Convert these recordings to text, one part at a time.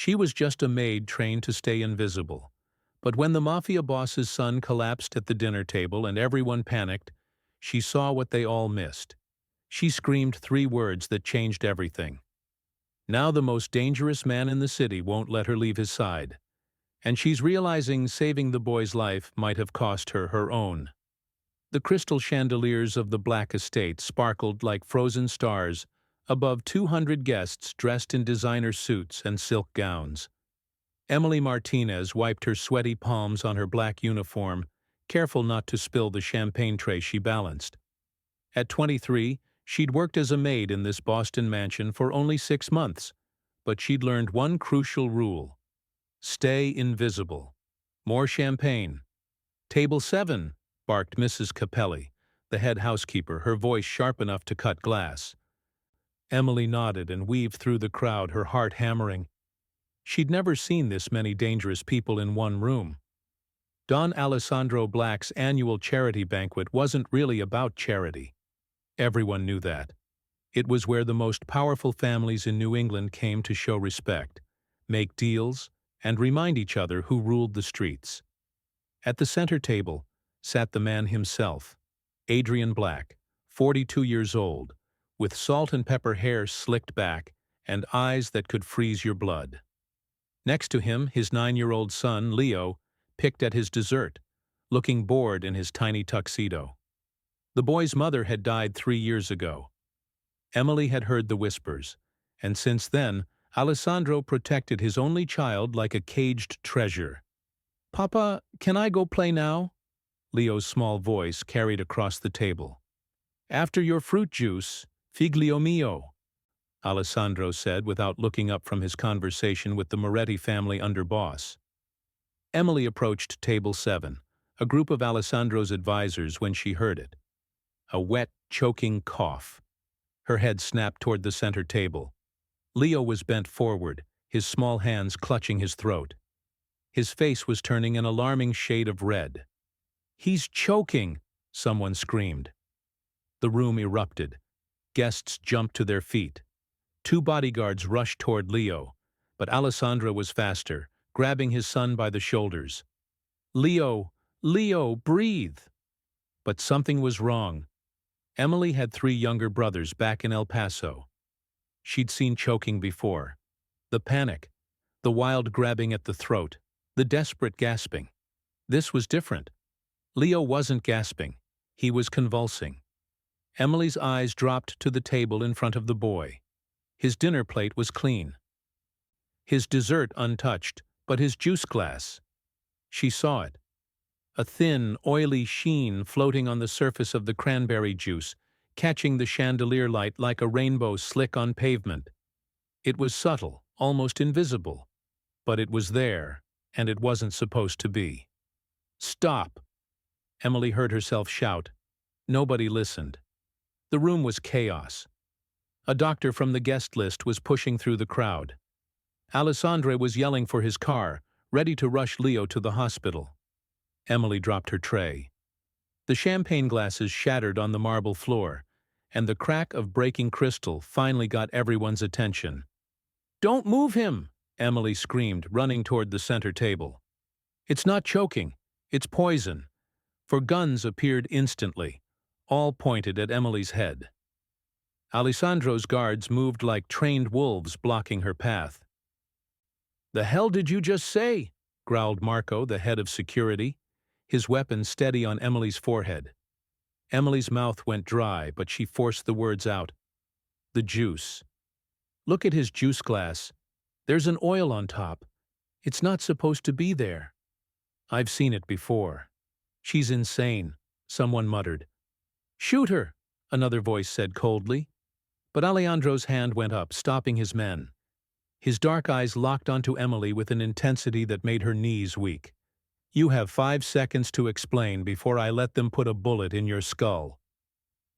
She was just a maid trained to stay invisible. But when the Mafia boss's son collapsed at the dinner table and everyone panicked, she saw what they all missed. She screamed 3 words that changed everything. Now the most dangerous man in the city won't let her leave his side. And she's realizing saving the boy's life might have cost her her own. The crystal chandeliers of the Black Estate sparkled like frozen stars above 200 guests dressed in designer suits and silk gowns. Emily Martinez wiped her sweaty palms on her black uniform, careful not to spill the champagne tray she balanced. At 23, she'd worked as a maid in this Boston mansion for only 6 months, but she'd learned one crucial rule: stay invisible. More champagne. Table 7, barked Mrs. Capelli, the head housekeeper, her voice sharp enough to cut glass. Emily nodded and weaved through the crowd, her heart hammering. She'd never seen this many dangerous people in one room. Don Alessandro Black's annual charity banquet wasn't really about charity. Everyone knew that. It was where the most powerful families in New England came to show respect, make deals, and remind each other who ruled the streets. At the center table sat the man himself, Adrian Black, 42 years old, with salt and pepper hair slicked back and eyes that could freeze your blood. Next to him, his 9-year-old son, Leo, picked at his dessert, looking bored in his tiny tuxedo. The boy's mother had died 3 years ago. Emily had heard the whispers, and since then, Alessandro protected his only child like a caged treasure. "Papa, can I go play now?" Leo's small voice carried across the table. "After your fruit juice, figlio mio," Alessandro said without looking up from his conversation with the Moretti family underboss. Emily approached table 7, a group of Alessandro's advisors, when she heard it. A wet, choking cough. Her head snapped toward the center table. Leo was bent forward, his small hands clutching his throat. His face was turning an alarming shade of red. "He's choking!" someone screamed. The room erupted. Guests jumped to their feet. 2 bodyguards rushed toward Leo, but Alessandro was faster, grabbing his son by the shoulders. "Leo, Leo, breathe!" But something was wrong. Emily had 3 younger brothers back in El Paso. She'd seen choking before. The panic, the wild grabbing at the throat, the desperate gasping. This was different. Leo wasn't gasping. He was convulsing. Emily's eyes dropped to the table in front of the boy. His dinner plate was clean. His dessert untouched, but his juice glass. She saw it. A thin, oily sheen floating on the surface of the cranberry juice, catching the chandelier light like a rainbow slick on pavement. It was subtle, almost invisible. But it was there, and it wasn't supposed to be. "Stop!" Emily heard herself shout. Nobody listened. The room was chaos. A doctor from the guest list was pushing through the crowd. Alessandro was yelling for his car, ready to rush Leo to the hospital. Emily dropped her tray. The champagne glasses shattered on the marble floor, and the crack of breaking crystal finally got everyone's attention. "Don't move him!" Emily screamed, running toward the center table. "It's not choking. It's poison." For guns appeared instantly, all pointed at Emily's head. Alessandro's guards moved like trained wolves, blocking her path. "The hell did you just say?" growled Marco, the head of security, his weapon steady on Emily's forehead. Emily's mouth went dry, but she forced the words out. "The juice. Look at his juice glass. There's an oil on top. It's not supposed to be there." "I've seen it before." "She's insane," someone muttered. "Shoot her," another voice said coldly. But Alejandro's hand went up, stopping his men. His dark eyes locked onto Emily with an intensity that made her knees weak. "You have 5 seconds to explain before I let them put a bullet in your skull."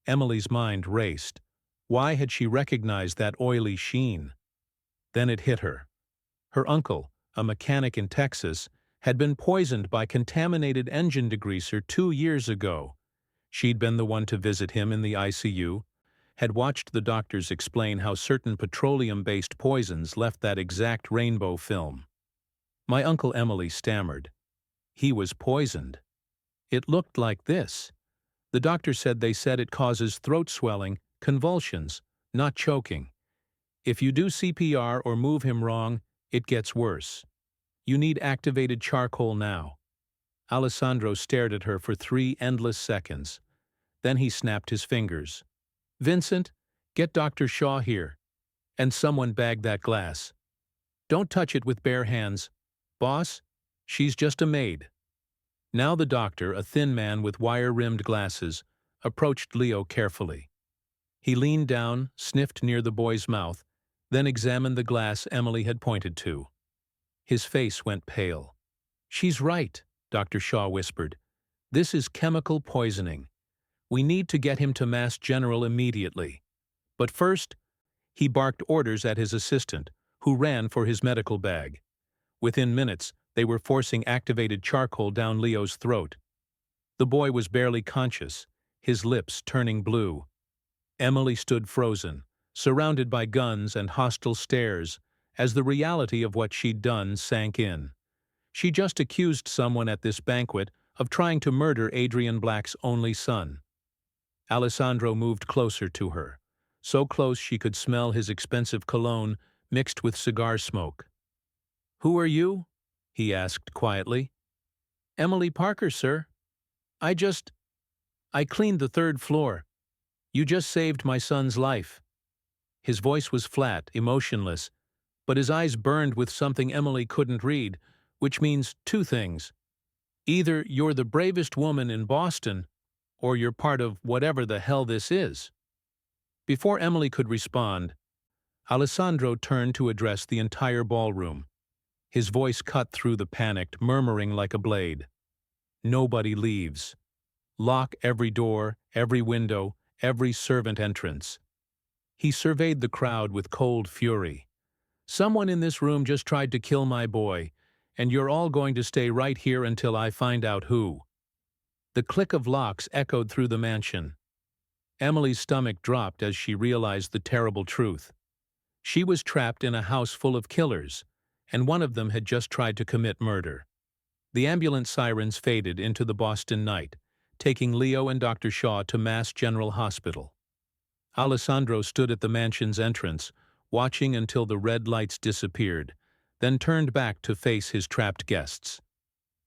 Emily's mind raced. Why had she recognized that oily sheen? Then it hit her. Her uncle, a mechanic in Texas, had been poisoned by contaminated engine degreaser 2 years ago. She'd been the one to visit him in the ICU, had watched the doctors explain how certain petroleum-based poisons left that exact rainbow film. My Uncle Emily stammered. He was poisoned. It looked like this. The doctor said they said it causes throat swelling, convulsions, not choking. If you do CPR or move him wrong, it gets worse. You need activated charcoal now. Alessandro stared at her for 3 endless seconds. Then he snapped his fingers. Vincent, get Dr. Shaw here. And someone bag that glass. Don't touch it with bare hands. Boss, she's just a maid. Now the doctor, a thin man with wire-rimmed glasses, approached Leo carefully. He leaned down, sniffed near the boy's mouth, then examined the glass Emily had pointed to. His face went pale. She's right, Dr. Shaw whispered. This is chemical poisoning. We need to get him to Mass General immediately. But first, he barked orders at his assistant, who ran for his medical bag. Within minutes, they were forcing activated charcoal down Leo's throat. The boy was barely conscious, his lips turning blue. Emily stood frozen, surrounded by guns and hostile stares, as the reality of what she'd done sank in. She just accused someone at this banquet of trying to murder Adrian Black's only son. Alessandro moved closer to her, so close she could smell his expensive cologne mixed with cigar smoke. "Who are you?" he asked quietly. "Emily Parker, sir. I cleaned the 3rd floor. You just saved my son's life." His voice was flat, emotionless, but his eyes burned with something Emily couldn't read, which means 2 things. Either you're the bravest woman in Boston, or you're part of whatever the hell this is. Before Emily could respond, Alessandro turned to address the entire ballroom. His voice cut through the panic, murmuring like a blade. Nobody leaves. Lock every door, every window, every servant entrance. He surveyed the crowd with cold fury. Someone in this room just tried to kill my boy, and you're all going to stay right here until I find out who. The click of locks echoed through the mansion. Emily's stomach dropped as she realized the terrible truth. She was trapped in a house full of killers, and one of them had just tried to commit murder. The ambulance sirens faded into the Boston night, taking Leo and Dr. Shaw to Mass General Hospital. Alessandro stood at the mansion's entrance, watching until the red lights disappeared, then turned back to face his trapped guests.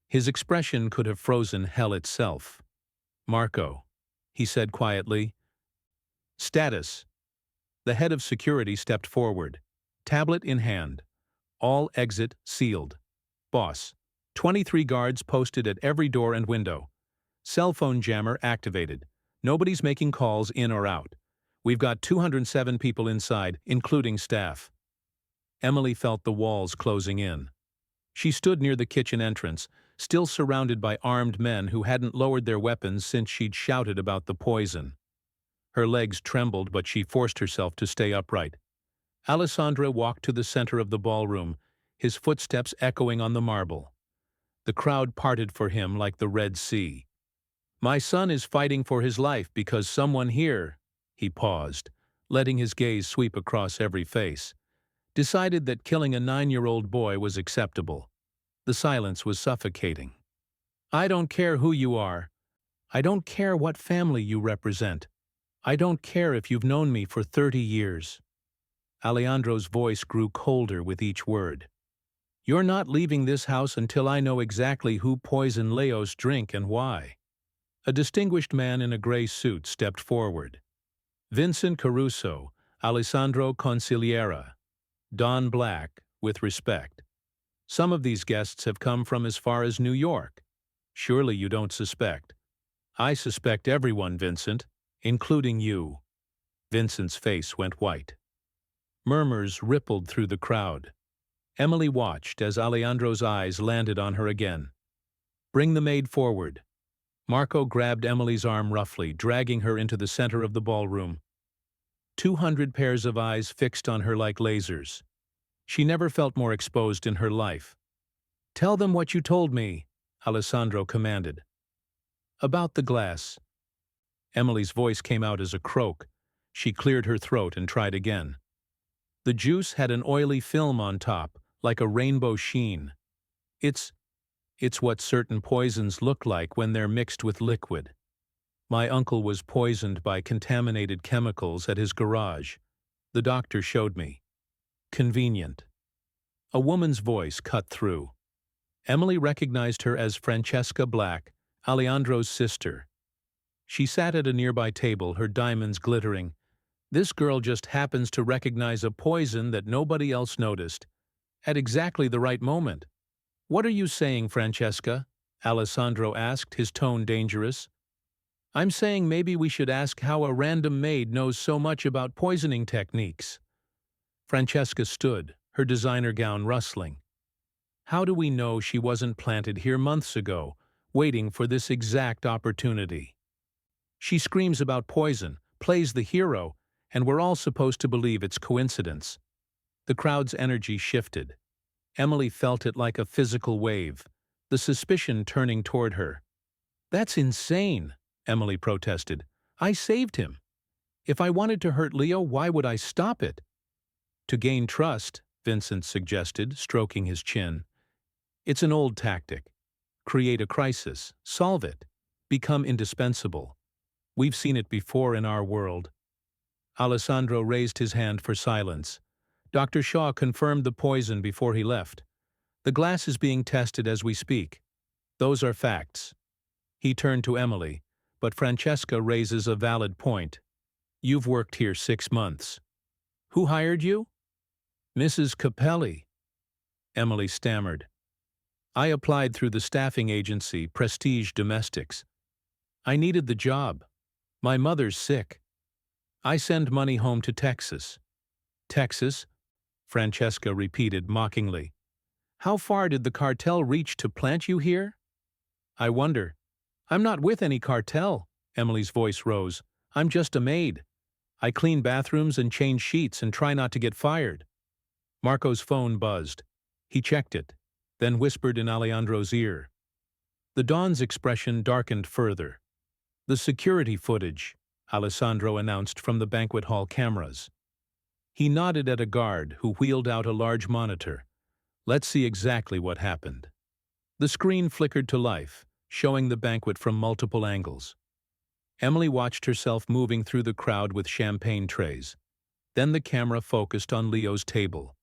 His expression could have frozen hell itself. "Marco," he said quietly. "Status." The head of security stepped forward, tablet in hand. All exit sealed. "Boss, 23 guards posted at every door and window. Cell phone jammer activated. Nobody's making calls in or out. We've got 207 people inside, including staff." Emily felt the walls closing in. She stood near the kitchen entrance, still surrounded by armed men who hadn't lowered their weapons since she'd shouted about the poison. Her legs trembled, but she forced herself to stay upright. Alessandro walked to the center of the ballroom, his footsteps echoing on the marble. The crowd parted for him like the Red Sea. "My son is fighting for his life because someone here," he paused, letting his gaze sweep across every face, decided that killing a 9-year-old boy was acceptable. The silence was suffocating. "I don't care who you are. I don't care what family you represent. I don't care if you've known me for 30 years. Alejandro's voice grew colder with each word. "You're not leaving this house until I know exactly who poisoned Leo's drink and why." A distinguished man in a gray suit stepped forward. "Vincent Caruso, Alessandro Consigliera. Don Black, with respect. Some of these guests have come from as far as New York. Surely you don't suspect." "I suspect everyone, Vincent, including you." Vincent's face went white. Murmurs rippled through the crowd. Emily watched as Alejandro's eyes landed on her again. "Bring the maid forward." Marco grabbed Emily's arm roughly, dragging her into the center of the ballroom. 200 pairs of eyes fixed on her like lasers. She never felt more exposed in her life. "Tell them what you told me," Alessandro commanded. "About the glass." Emily's voice came out as a croak. She cleared her throat and tried again. The juice had an oily film on top, like a rainbow sheen. It's what certain poisons look like when they're mixed with liquid. My uncle was poisoned by contaminated chemicals at his garage. The doctor showed me. Convenient. A woman's voice cut through. Emily recognized her as Francesca Black, Alejandro's sister. She sat at a nearby table, her diamonds glittering. This girl just happens to recognize a poison that nobody else noticed, at exactly the right moment. "What are you saying, Francesca?" Alessandro asked, his tone dangerous. "I'm saying maybe we should ask how a random maid knows so much about poisoning techniques." Francesca stood, her designer gown rustling. "How do we know she wasn't planted here months ago, waiting for this exact opportunity? She screams about poison, plays the hero, and we're all supposed to believe it's coincidence." The crowd's energy shifted. Emily felt it like a physical wave, the suspicion turning toward her. "That's insane," Emily protested. "I saved him. If I wanted to hurt Leo, why would I stop it?" "To gain trust," Vincent suggested, stroking his chin. "It's an old tactic. Create a crisis, solve it, become indispensable. We've seen it before in our world." Alessandro raised his hand for silence. Dr. Shaw confirmed the poison before he left. "The glass is being tested as we speak. Those are facts." He turned to Emily, but Francesca raises a valid point. "You've worked here 6 months. Who hired you?" "Mrs. Capelli." Emily stammered. "I applied through the staffing agency, Prestige Domestics. I needed the job. My mother's sick. I send money home to Texas." "Texas?" Francesca repeated mockingly. "How far did the cartel reach to plant you here?" "I wonder." "I'm not with any cartel," Emily's voice rose. "I'm just a maid. I clean bathrooms and change sheets and try not to get fired." Marco's phone buzzed. He checked it, then whispered in Alejandro's ear. The Don's expression darkened further. "The security footage," Alessandro announced from the banquet hall cameras. He nodded at a guard who wheeled out a large monitor. "Let's see exactly what happened." The screen flickered to life, showing the banquet from multiple angles. Emily watched herself moving through the crowd with champagne trays. Then the camera focused on Leo's table.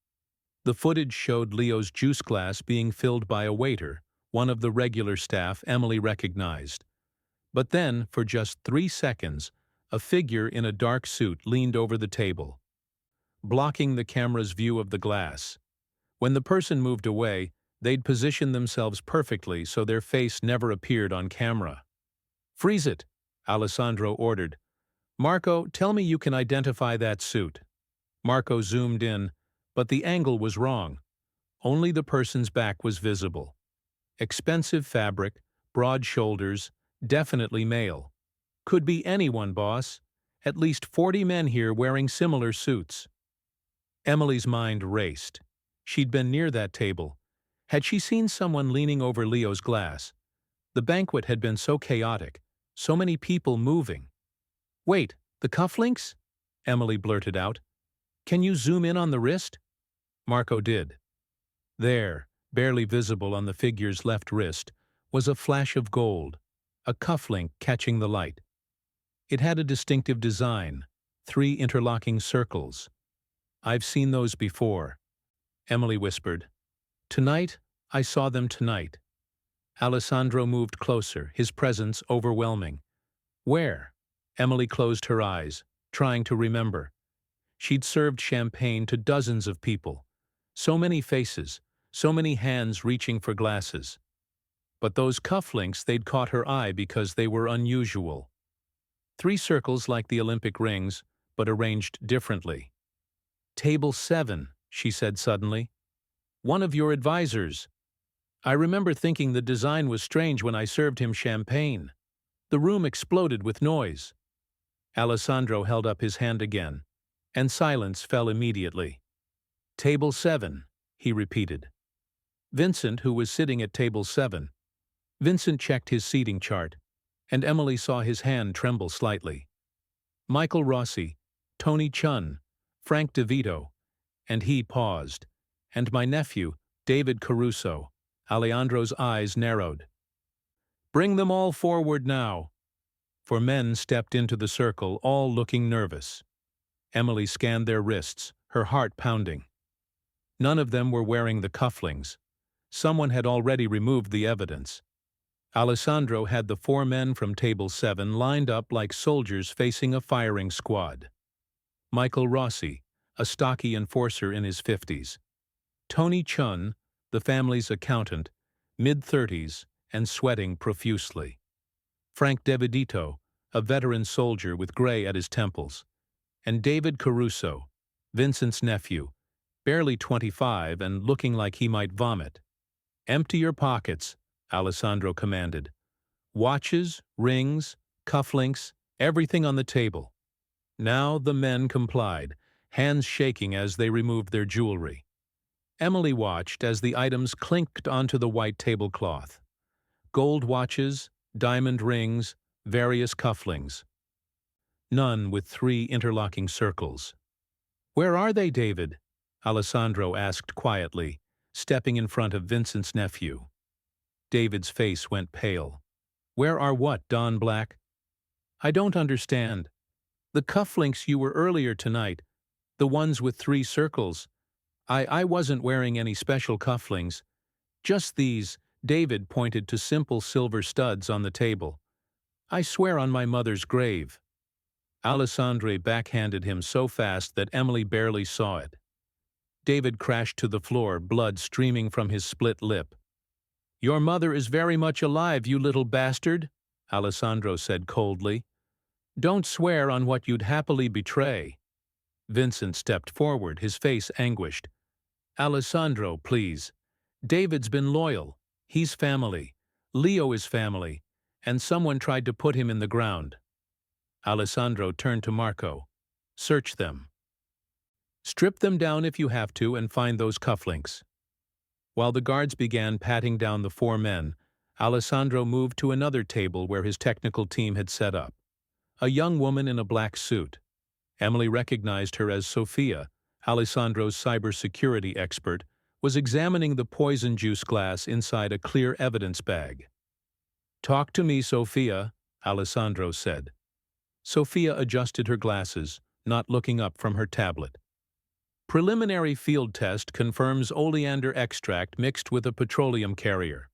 The footage showed Leo's juice glass being filled by a waiter, one of the regular staff Emily recognized. But then, for just 3 seconds, a figure in a dark suit leaned over the table, blocking the camera's view of the glass. When the person moved away, they'd positioned themselves perfectly so their face never appeared on camera. "Freeze it," Alessandro ordered. "Marco, tell me you can identify that suit." Marco zoomed in, but the angle was wrong. Only the person's back was visible. Expensive fabric, broad shoulders, definitely male. "Could be anyone, boss. At least 40 men here wearing similar suits." Emily's mind raced. She'd been near that table. Had she seen someone leaning over Leo's glass? The banquet had been so chaotic, so many people moving. "Wait, the cufflinks?" Emily blurted out. "Can you zoom in on the wrist?" Marco did. There, barely visible on the figure's left wrist, was a flash of gold, a cufflink catching the light. It had a distinctive design, 3 interlocking circles. "I've seen those before," Emily whispered. "Tonight, I saw them tonight." Alessandro moved closer, his presence overwhelming. "Where?" Emily closed her eyes, trying to remember. She'd served champagne to dozens of people. So many faces, so many hands reaching for glasses. But those cufflinks, they'd caught her eye because they were unusual. 3 circles like the Olympic rings, but arranged differently. "Table 7, she said suddenly. "One of your advisors. I remember thinking the design was strange when I served him champagne." The room exploded with noise. Alessandro held up his hand again, and silence fell immediately. "Table 7, he repeated. Vincent, who was sitting at table 7. Vincent checked his seating chart, and Emily saw his hand tremble slightly. "Michael Rossi, Tony Chun, Frank DeVito, and he paused. And my nephew, David Caruso. Alejandro's eyes narrowed. Bring them all forward now. For men stepped into the circle, all looking nervous. Emily scanned their wrists, her heart pounding. None of them were wearing the cufflinks. Someone had already removed the evidence. Alessandro had the 4 men from Table 7 lined up like soldiers facing a firing squad. Michael Rossi, a stocky enforcer in his 50s. Tony Chun, the family's accountant, mid-30s and sweating profusely. Frank DeVito, a veteran soldier with gray at his temples. And David Caruso, Vincent's nephew, barely 25 and looking like he might vomit. Empty your pockets, Alessandro commanded. Watches, rings, cufflinks, everything on the table. Now the men complied, hands shaking as they removed their jewelry. Emily watched as the items clinked onto the white tablecloth. Gold watches, diamond rings, various cufflinks. None with 3 interlocking circles. Where are they, David? Alessandro asked quietly, stepping in front of Vincent's nephew. David's face went pale. Where are what, Don Black? I don't understand. The cufflinks you were earlier tonight, the ones with 3 circles. I wasn't wearing any special cufflinks. Just these, David pointed to simple silver studs on the table. I swear on my mother's grave. Alessandro backhanded him so fast that Emily barely saw it. David crashed to the floor, blood streaming from his split lip. Your mother is very much alive, you little bastard, Alessandro said coldly. Don't swear on what you'd happily betray. Vincent stepped forward, his face anguished. Alessandro, please. David's been loyal. He's family. Leo is family. And someone tried to put him in the ground. Alessandro turned to Marco. Search them. Strip them down if you have to and find those cufflinks. While the guards began patting down the 4 men, Alessandro moved to another table where his technical team had set up. A young woman in a black suit. Emily recognized her as Sophia, Alessandro's cybersecurity expert, was examining the poison juice glass inside a clear evidence bag. Talk to me, Sophia, Alessandro said. Sophia adjusted her glasses, not looking up from her tablet. Preliminary field test confirms oleander extract mixed with a petroleum carrier.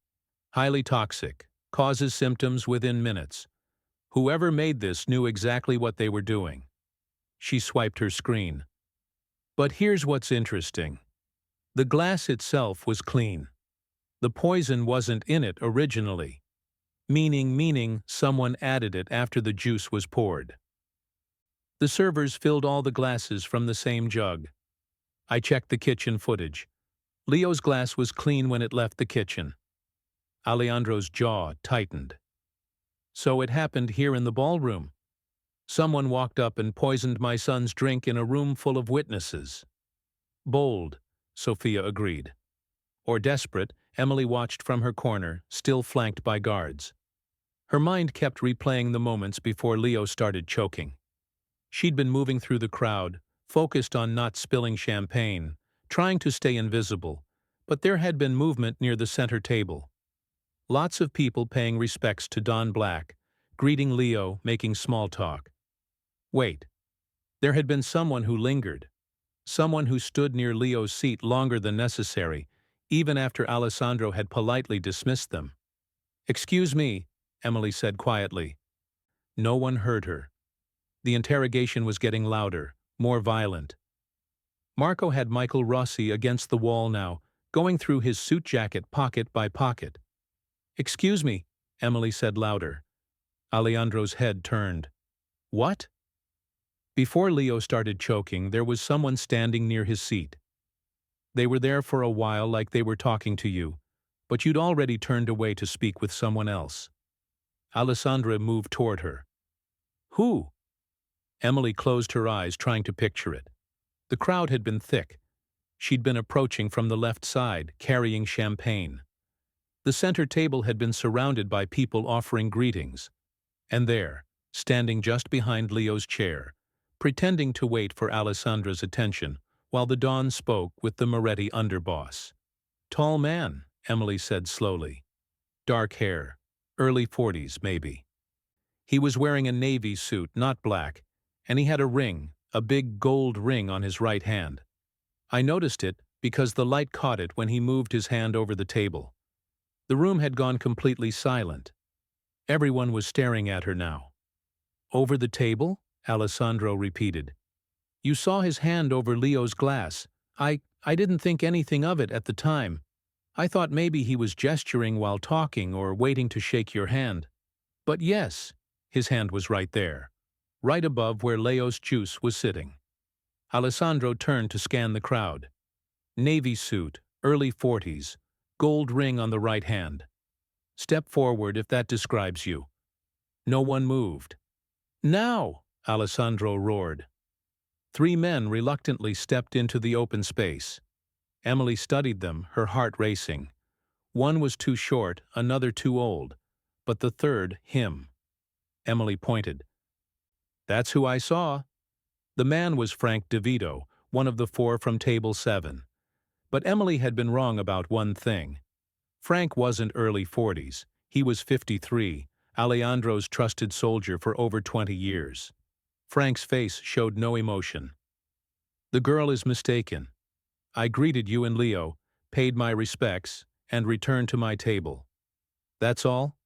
Highly toxic, causes symptoms within minutes. Whoever made this knew exactly what they were doing. She swiped her screen. But here's what's interesting. The glass itself was clean. The poison wasn't in it originally. Meaning someone added it after the juice was poured. The servers filled all the glasses from the same jug. I checked the kitchen footage. Leo's glass was clean when it left the kitchen. Alejandro's jaw tightened. So it happened here in the ballroom. Someone walked up and poisoned my son's drink in a room full of witnesses. Bold, Sophia agreed. Or desperate, Emily watched from her corner, still flanked by guards. Her mind kept replaying the moments before Leo started choking. She'd been moving through the crowd, focused on not spilling champagne, trying to stay invisible, but there had been movement near the center table. Lots of people paying respects to Don Black, greeting Leo, making small talk. Wait. There had been someone who lingered. Someone who stood near Leo's seat longer than necessary, even after Alessandro had politely dismissed them. Excuse me, Emily said quietly. No one heard her. The interrogation was getting louder, more violent. Marco had Michael Rossi against the wall now, going through his suit jacket pocket by pocket. Excuse me, Emily said louder. Alejandro's head turned. What? Before Leo started choking, there was someone standing near his seat. They were there for a while like they were talking to you, but you'd already turned away to speak with someone else. Alessandra moved toward her. Who? Emily closed her eyes, trying to picture it. The crowd had been thick. She'd been approaching from the left side, carrying champagne. The center table had been surrounded by people offering greetings. And there, standing just behind Leo's chair, pretending to wait for Alessandra's attention, while the Don spoke with the Moretti underboss. Tall man, Emily said slowly. Dark hair, early 40s maybe. He was wearing a navy suit, not black, and he had a ring, a big gold ring on his right hand. I noticed it because the light caught it when he moved his hand over the table. The room had gone completely silent. Everyone was staring at her now. Over the table? Alessandro repeated. You saw his hand over Leo's glass. I didn't think anything of it at the time. I thought maybe he was gesturing while talking or waiting to shake your hand. But yes, his hand was right there, right above where Leo's juice was sitting. Alessandro turned to scan the crowd. Navy suit, early 40s, gold ring on the right hand. Step forward if that describes you. No one moved. Now, Alessandro roared. 3 men reluctantly stepped into the open space. Emily studied them, her heart racing. One was too short, another too old, but the third, him. Emily pointed. That's who I saw. The man was Frank DeVito, one of the 4 from Table 7. But Emily had been wrong about one thing. Frank wasn't early 40s. He was 53, Alejandro's trusted soldier for over 20 years. Frank's face showed no emotion. The girl is mistaken. I greeted you and Leo, paid my respects, and returned to my table. That's all?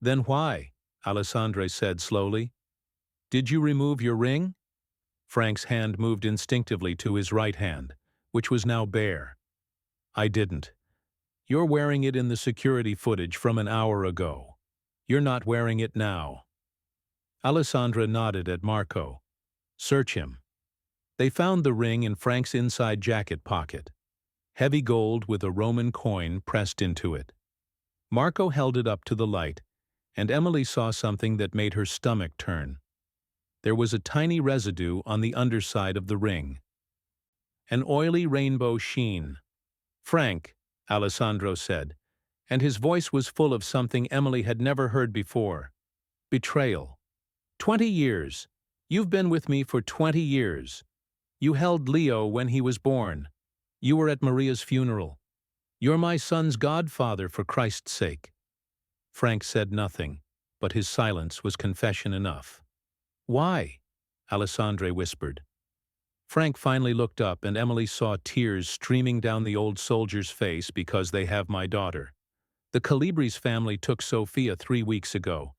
Then why? Alessandro said slowly. Did you remove your ring? Frank's hand moved instinctively to his right hand, which was now bare. I didn't. You're wearing it in the security footage from an hour ago. You're not wearing it now. Alessandra nodded at Marco. Search him. They found the ring in Frank's inside jacket pocket. Heavy gold with a Roman coin pressed into it. Marco held it up to the light, and Emily saw something that made her stomach turn. There was a tiny residue on the underside of the ring. An oily rainbow sheen. Frank, Alessandro said, and his voice was full of something Emily had never heard before. Betrayal. 20 years. You've been with me for 20 years. You held Leo when he was born. You were at Maria's funeral. You're my son's godfather, for Christ's sake. Frank said nothing, but his silence was confession enough. Why? Alessandre whispered. Frank finally looked up, and Emily saw tears streaming down the old soldier's face. Because they have my daughter. The Calibres family took Sophia 3 weeks ago.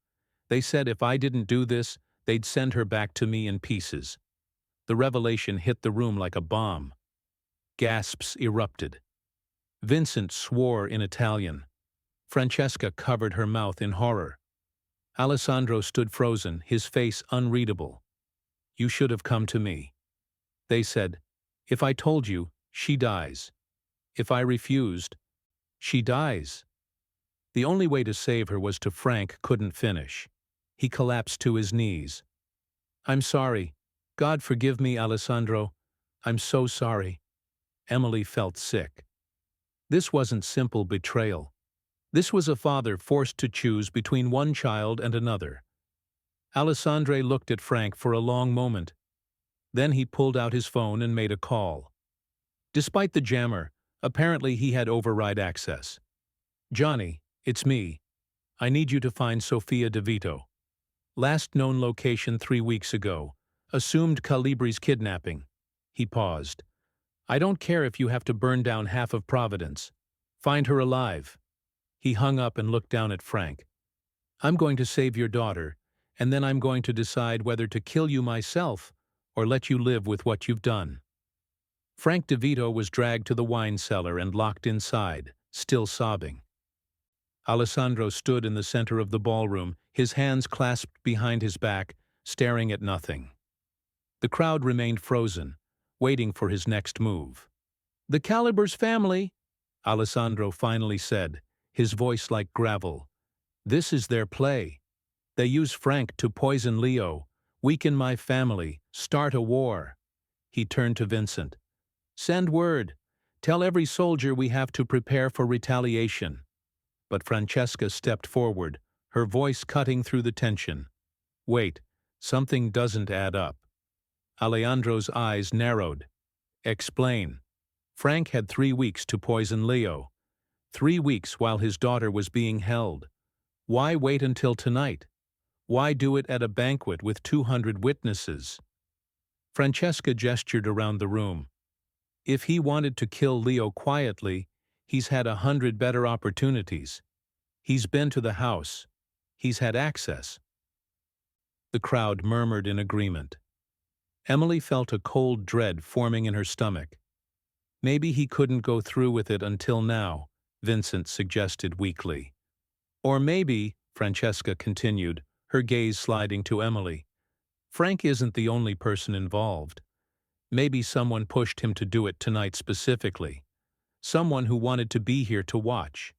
They said if I didn't do this, they'd send her back to me in pieces. The revelation hit the room like a bomb. Gasps erupted. Vincent swore in Italian. Francesca covered her mouth in horror. Alessandro stood frozen, his face unreadable. You should have come to me. They said, if I told you, she dies. If I refused, she dies. The only way to save her was to. Frank couldn't finish. He collapsed to his knees. I'm sorry. God forgive me, Alessandro. I'm so sorry. Emily felt sick. This wasn't simple betrayal. This was a father forced to choose between one child and another. Alessandre looked at Frank for a long moment. Then he pulled out his phone and made a call. Despite the jammer, apparently he had override access. Johnny, it's me. I need you to find Sophia DeVito. Last known location 3 weeks ago. Assumed Calibres kidnapping. He paused. I don't care if you have to burn down half of Providence. Find her alive. He hung up and looked down at Frank. I'm going to save your daughter, and then I'm going to decide whether to kill you myself or let you live with what you've done. Frank DeVito was dragged to the wine cellar and locked inside, still sobbing. Alessandro stood in the center of the ballroom, his hands clasped behind his back, staring at nothing. The crowd remained frozen, waiting for his next move. The Calibres family, Alessandro finally said, his voice like gravel. This is their play. They use Frank to poison Leo, weaken my family, start a war. He turned to Vincent. Send word. Tell every soldier we have to prepare for retaliation. But Francesca stepped forward, her voice cutting through the tension. Wait, something doesn't add up. Alejandro's eyes narrowed. Explain. Frank had 3 weeks to poison Leo. 3 weeks while his daughter was being held. Why wait until tonight? Why do it at a banquet with 200 witnesses? Francesca gestured around the room. If he wanted to kill Leo quietly, he's had 100 better opportunities. He's been to the house. He's had access. The crowd murmured in agreement. Emily felt a cold dread forming in her stomach. Maybe he couldn't go through with it until now, Vincent suggested weakly. Or maybe, Francesca continued, her gaze sliding to Emily, Frank isn't the only person involved. Maybe someone pushed him to do it tonight specifically. Someone who wanted to be here to watch.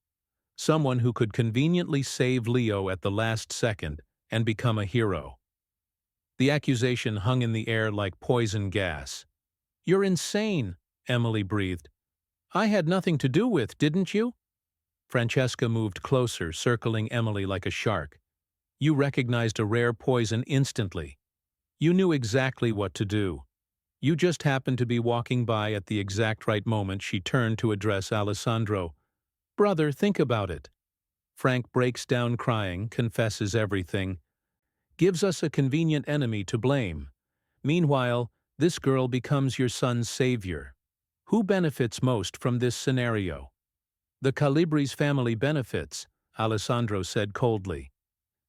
Someone who could conveniently save Leo at the last second and become a hero. The accusation hung in the air like poison gas. "You're insane," Emily breathed. "I had nothing to do with, didn't you?" Francesca moved closer, circling Emily like a shark. "You recognized a rare poison instantly. You knew exactly what to do. You just happened to be walking by at the exact right moment." She turned to address Alessandro. "Brother, think about it." Frank breaks down crying, confesses everything. Gives us a convenient enemy to blame. Meanwhile, this girl becomes your son's savior. Who benefits most from this scenario? "The Calabrese family benefits," Alessandro said coldly.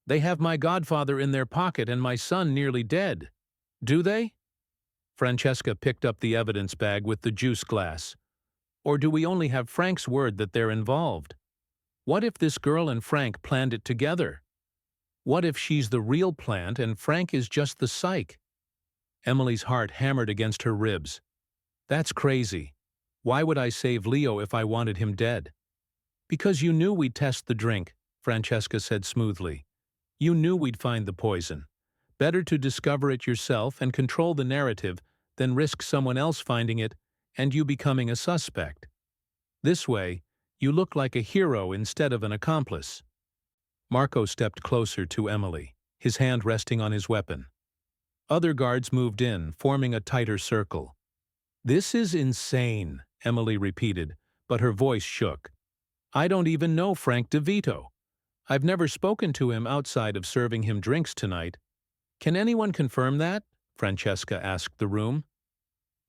"They have my godfather in their pocket and my son nearly dead." "Do they?" Francesca picked up the evidence bag with the juice glass. "Or do we only have Frank's word that they're involved? What if this girl and Frank planned it together? What if she's the real plant and Frank is just the psych?" Emily's heart hammered against her ribs. "That's crazy. Why would I save Leo if I wanted him dead?" "Because you knew we'd test the drink," Francesca said smoothly. "You knew we'd find the poison. Better to discover it yourself and control the narrative than risk someone else finding it and you becoming a suspect. This way, you look like a hero instead of an accomplice." Marco stepped closer to Emily, his hand resting on his weapon. Other guards moved in, forming a tighter circle. "This is insane," Emily repeated, but her voice shook. "I don't even know Frank DeVito. I've never spoken to him outside of serving him drinks tonight." "Can anyone confirm that?" Francesca asked the room.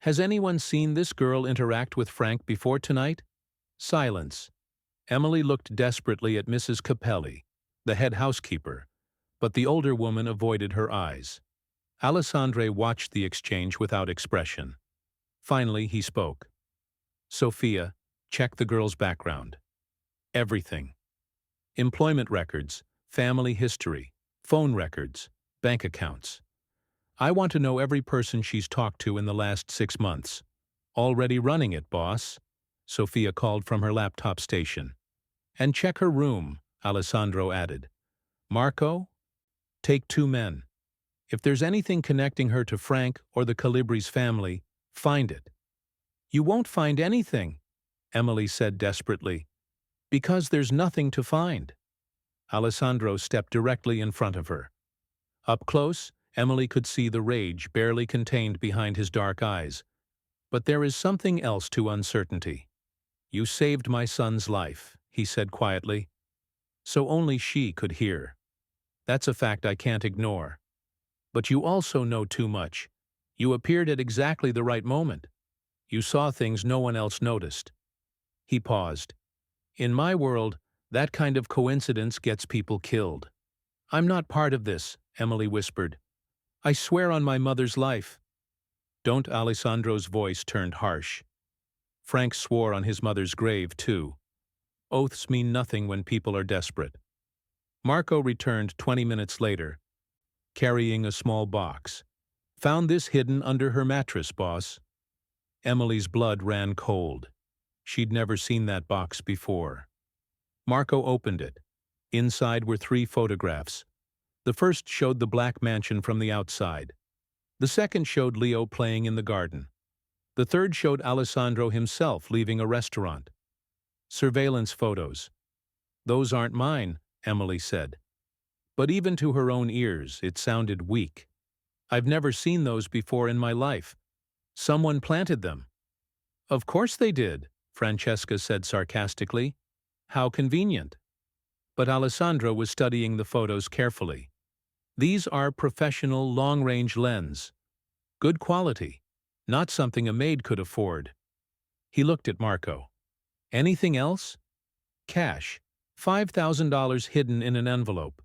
"Has anyone seen this girl interact with Frank before tonight?" Silence. Emily looked desperately at Mrs. Capelli, the head housekeeper, but the older woman avoided her eyes. Alessandro watched the exchange without expression. Finally, he spoke. "Sophia, check the girl's background. Everything. Employment records, family history, phone records, bank accounts. I want to know every person she's talked to in the last 6 months. Already running it, boss," Sophia called from her laptop station. "And check her room," Alessandro added. "Marco, take 2 men. If there's anything connecting her to Frank or the Calabrese family, find it." "You won't find anything," Emily said desperately. "Because there's nothing to find." Alessandro stepped directly in front of her. Up close, Emily could see the rage barely contained behind his dark eyes. "But there is something else to uncertainty. You saved my son's life," he said quietly. "So only she could hear. That's a fact I can't ignore. But you also know too much. You appeared at exactly the right moment. You saw things no one else noticed." He paused. "In my world, that kind of coincidence gets people killed." "I'm not part of this," Emily whispered. "I swear on my mother's life." "Don't." Alessandro's voice turned harsh. Frank swore on his mother's grave, too. Oaths mean nothing when people are desperate. Marco returned 20 minutes later, carrying a small box. "Found this hidden under her mattress, boss." Emily's blood ran cold. She'd never seen that box before. Marco opened it. Inside were 3 photographs. The first showed the black mansion from the outside. The second showed Leo playing in the garden. The third showed Alessandro himself leaving a restaurant. Surveillance photos. "Those aren't mine," Emily said. But even to her own ears, it sounded weak. I've never seen those before in my life. Someone planted them." "Of course they did," Francesca said sarcastically. "How convenient." But Alessandro was studying the photos carefully. "These are professional long-range lens. Good quality. Not something a maid could afford." He looked at Marco. "Anything else?" "Cash. $5,000 hidden in an envelope."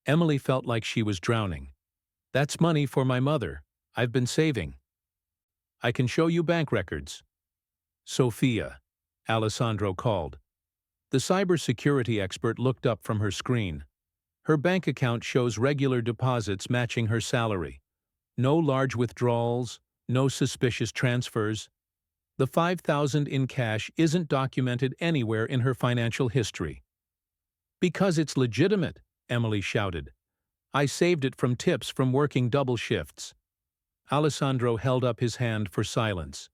Emily felt like she was drowning. "That's money for my mother. I've been saving." "I can show you bank records." "Sophia," Alessandro called. The cybersecurity expert looked up from her screen. "Her bank account shows regular deposits matching her salary. No large withdrawals, no suspicious transfers. The $5,000 in cash isn't documented anywhere in her financial history." "Because it's legitimate," Emily shouted. "I saved it from tips from working double shifts." Alessandro held up his hand for silence.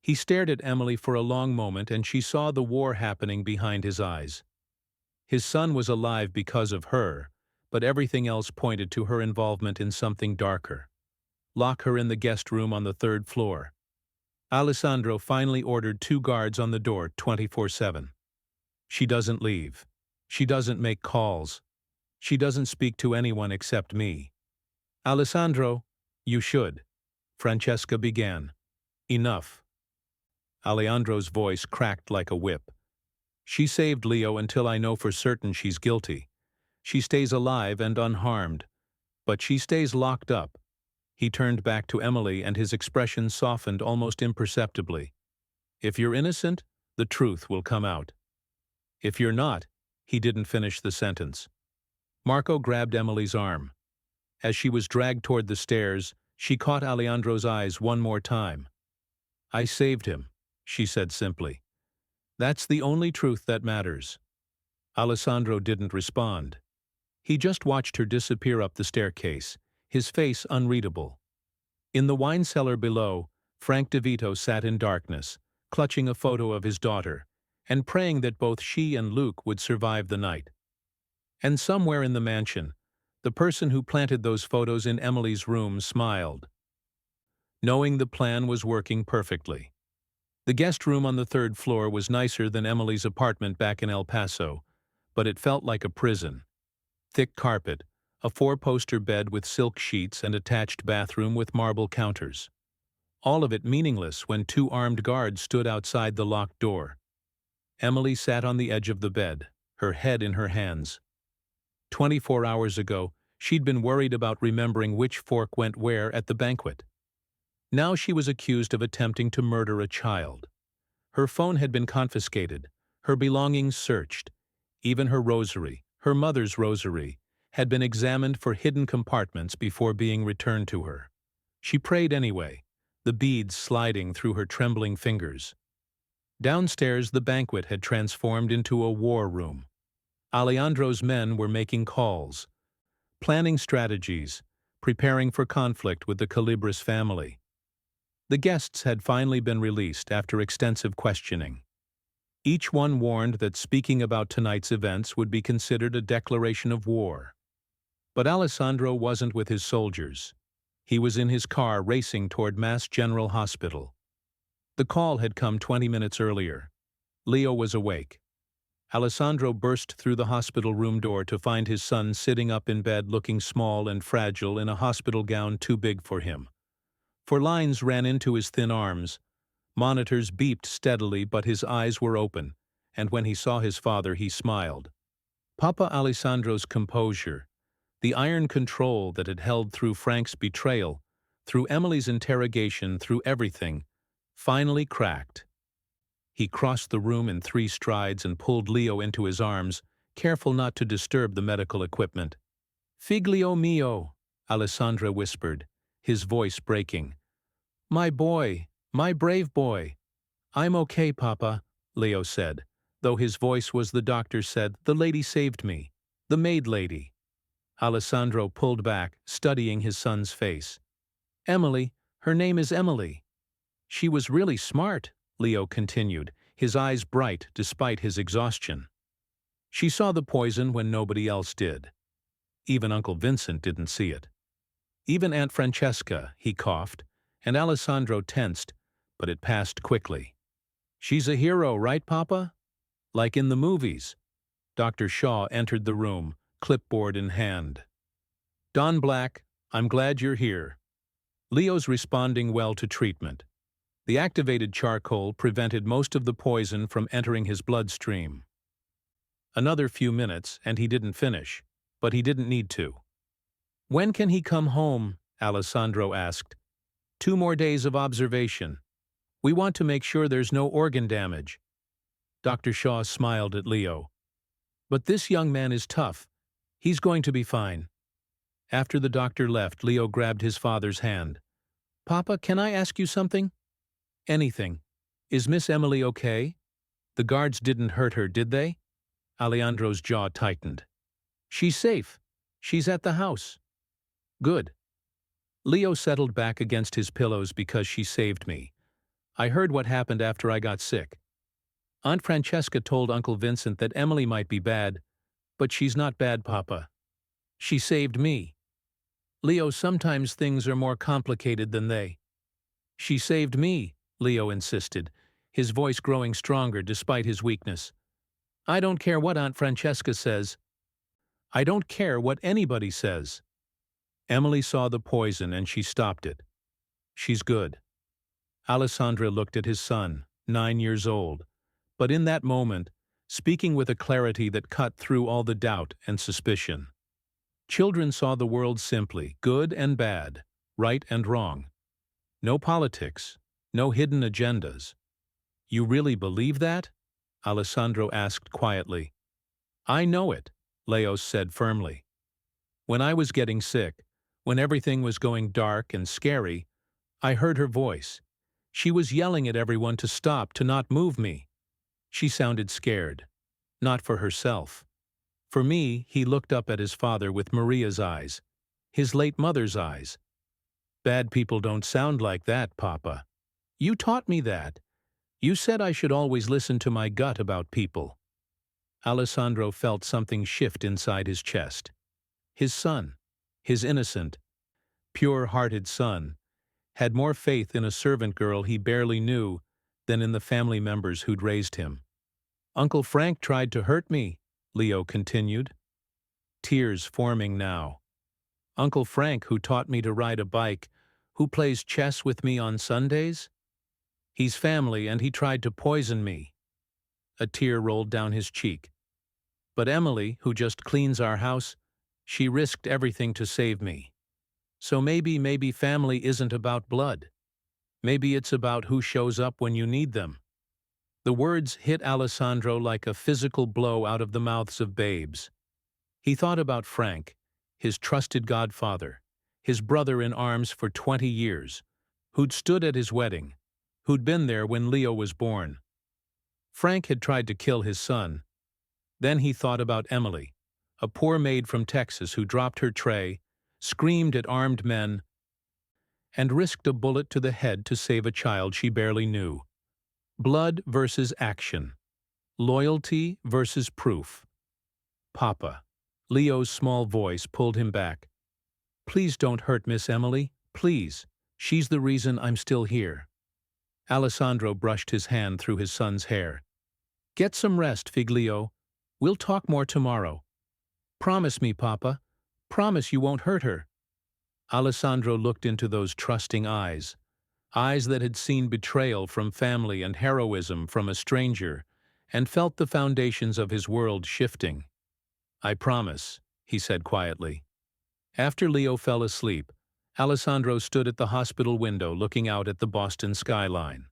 He stared at Emily for a long moment, and she saw the war happening behind his eyes. His son was alive because of her, but everything else pointed to her involvement in something darker. "Lock her in the guest room on the 3rd floor." Alessandro finally ordered 2 guards on the door 24/7. "She doesn't leave. She doesn't make calls. She doesn't speak to anyone except me." "Alessandro, you should," Francesca began. "Enough." Alejandro's voice cracked like a whip. "She saved Leo until I know for certain she's guilty. She stays alive and unharmed. But she stays locked up." He turned back to Emily, and his expression softened almost imperceptibly. "If you're innocent, the truth will come out. If you're not—" He didn't finish the sentence. Marco grabbed Emily's arm. As she was dragged toward the stairs, she caught Alejandro's eyes one more time. "I saved him," she said simply. "That's the only truth that matters." Alessandro didn't respond. He just watched her disappear up the staircase, his face unreadable. In the wine cellar below, Frank DeVito sat in darkness, clutching a photo of his daughter, and praying that both she and Luke would survive the night. And somewhere in the mansion, the person who planted those photos in Emily's room smiled, knowing the plan was working perfectly. The guest room on the 3rd floor was nicer than Emily's apartment back in El Paso, but it felt like a prison. Thick carpet, a 4-poster bed with silk sheets, and attached bathroom with marble counters. All of it meaningless when 2 armed guards stood outside the locked door. Emily sat on the edge of the bed, her head in her hands. 24 hours ago, she'd been worried about remembering which fork went where at the banquet. Now she was accused of attempting to murder a child. Her phone had been confiscated, her belongings searched. Even her rosary, her mother's rosary, had been examined for hidden compartments before being returned to her. She prayed anyway, the beads sliding through her trembling fingers. Downstairs, the banquet had transformed into a war room. Alejandro's men were making calls, planning strategies, preparing for conflict with the Calibres family. The guests had finally been released after extensive questioning. Each one warned that speaking about tonight's events would be considered a declaration of war. But Alessandro wasn't with his soldiers. He was in his car racing toward Mass General Hospital. The call had come 20 minutes earlier. Leo was awake. Alessandro burst through the hospital room door to find his son sitting up in bed looking small and fragile in a hospital gown too big for him. For lines ran into his thin arms. Monitors beeped steadily, but his eyes were open, and when he saw his father, he smiled. Papa Alessandro's composure, the iron control that had held through Frank's betrayal, through Emily's interrogation, through everything, finally cracked. He crossed the room in 3 strides and pulled Leo into his arms, careful not to disturb the medical equipment. "Figlio mio," Alessandro whispered, his voice breaking. "My boy, my brave boy." "I'm okay, Papa," Leo said, though his voice was the doctor said, "The lady saved me. The maid lady." Alessandro pulled back, studying his son's face. "Emily, her name is Emily." "She was really smart," Leo continued, his eyes bright despite his exhaustion. "She saw the poison when nobody else did. Even Uncle Vincent didn't see it." Even Aunt Francesca, he coughed, and Alessandro tensed, but it passed quickly. She's a hero, right, Papa? Like in the movies. Dr. Shaw entered the room, clipboard in hand. Don Black, I'm glad you're here. Leo's responding well to treatment. The activated charcoal prevented most of the poison from entering his bloodstream. Another few minutes, and he didn't finish, but he didn't need to. When can he come home? Alessandro asked. 2 more days of observation. We want to make sure there's no organ damage. Dr. Shaw smiled at Leo. But this young man is tough. He's going to be fine. After the doctor left, Leo grabbed his father's hand. Papa, can I ask you something? Anything. Is Miss Emily okay? The guards didn't hurt her, did they? Alejandro's jaw tightened. She's safe. She's at the house. Good. Leo settled back against his pillows because she saved me. I heard what happened after I got sick. Aunt Francesca told Uncle Vincent that Emily might be bad, but she's not bad, Papa. She saved me. Leo, sometimes things are more complicated than they. She saved me, Leo insisted, his voice growing stronger despite his weakness. I don't care what Aunt Francesca says. I don't care what anybody says. Emily saw the poison and she stopped it. She's good. Alessandro looked at his son, 9 years old, but in that moment, speaking with a clarity that cut through all the doubt and suspicion. Children saw the world simply, good and bad, right and wrong. No politics, no hidden agendas. You really believe that? Alessandro asked quietly. I know it, Leos said firmly. When I was getting sick, when everything was going dark and scary, I heard her voice. She was yelling at everyone to stop, to not move me. She sounded scared. Not for herself. For me, he looked up at his father with Maria's eyes, his late mother's eyes. Bad people don't sound like that, Papa. You taught me that. You said I should always listen to my gut about people. Alessandro felt something shift inside his chest. His son, his innocent, pure-hearted son, had more faith in a servant girl he barely knew than in the family members who'd raised him. Uncle Frank tried to hurt me, Leo continued. Tears forming now. Uncle Frank, who taught me to ride a bike, who plays chess with me on Sundays? He's family and he tried to poison me. A tear rolled down his cheek. But Emily, who just cleans our house, she risked everything to save me. So maybe family isn't about blood. Maybe it's about who shows up when you need them. The words hit Alessandro like a physical blow out of the mouths of babes. He thought about Frank, his trusted godfather, his brother in arms for 20 years, who'd stood at his wedding, who'd been there when Leo was born. Frank had tried to kill his son. Then he thought about Emily, a poor maid from Texas who dropped her tray, screamed at armed men, and risked a bullet to the head to save a child she barely knew. Blood versus action. Loyalty versus proof. Papa. Leo's small voice pulled him back. Please don't hurt Miss Emily, please. She's the reason I'm still here. Alessandro brushed his hand through his son's hair. Get some rest, Figlio. We'll talk more tomorrow. Promise me, Papa. Promise you won't hurt her. Alessandro looked into those trusting eyes. Eyes that had seen betrayal from family and heroism from a stranger, and felt the foundations of his world shifting. I promise, he said quietly. After Leo fell asleep, Alessandro stood at the hospital window looking out at the Boston skyline.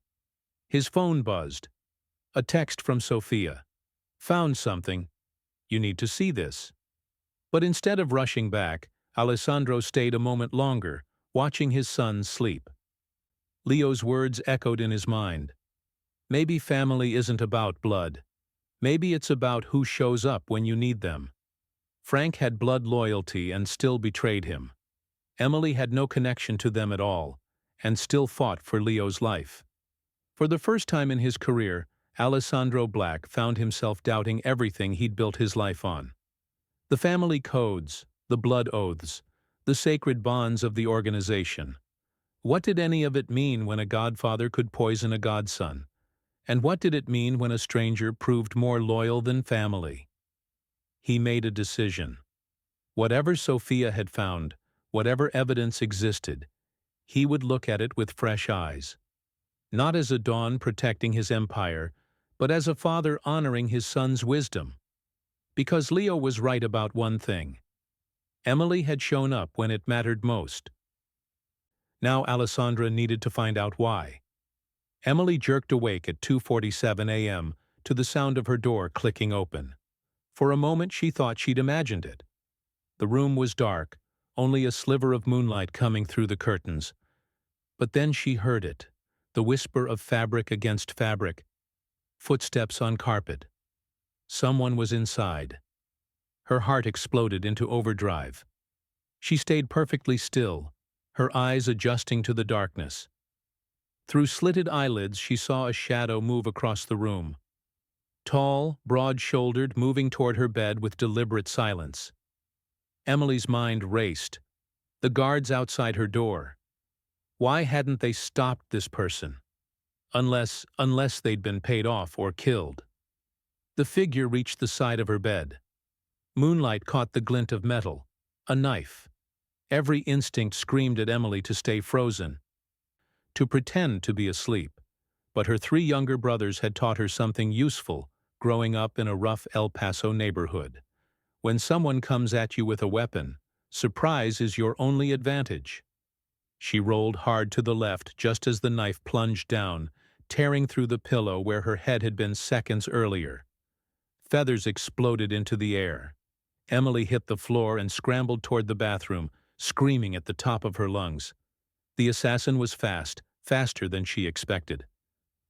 His phone buzzed. A text from Sophia. Found something. You need to see this. But instead of rushing back, Alessandro stayed a moment longer, watching his son sleep. Leo's words echoed in his mind. Maybe family isn't about blood. Maybe it's about who shows up when you need them. Frank had blood loyalty and still betrayed him. Emily had no connection to them at all, and still fought for Leo's life. For the first time in his career, Alessandro Black found himself doubting everything he'd built his life on. The family codes, the blood oaths, the sacred bonds of the organization. What did any of it mean when a godfather could poison a godson? And what did it mean when a stranger proved more loyal than family? He made a decision. Whatever Sophia had found, whatever evidence existed, he would look at it with fresh eyes. Not as a Don protecting his empire, but as a father honoring his son's wisdom. Because Leo was right about one thing. Emily had shown up when it mattered most. Now Alessandra needed to find out why. Emily jerked awake at 2:47 a.m. to the sound of her door clicking open. For a moment she thought she'd imagined it. The room was dark, only a sliver of moonlight coming through the curtains. But then she heard it, the whisper of fabric against fabric, footsteps on carpet. Someone was inside. Her heart exploded into overdrive. She stayed perfectly still, her eyes adjusting to the darkness. Through slitted eyelids she saw a shadow move across the room. Tall, broad-shouldered, moving toward her bed with deliberate silence. Emily's mind raced. The guards outside her door. Why hadn't they stopped this person? Unless they'd been paid off or killed. The figure reached the side of her bed. Moonlight caught the glint of metal. A knife. Every instinct screamed at Emily to stay frozen, to pretend to be asleep. But her 3 younger brothers had taught her something useful growing up in a rough El Paso neighborhood. When someone comes at you with a weapon, surprise is your only advantage. She rolled hard to the left just as the knife plunged down, tearing through the pillow where her head had been seconds earlier. Feathers exploded into the air. Emily hit the floor and scrambled toward the bathroom, screaming at the top of her lungs. The assassin was fast, faster than she expected.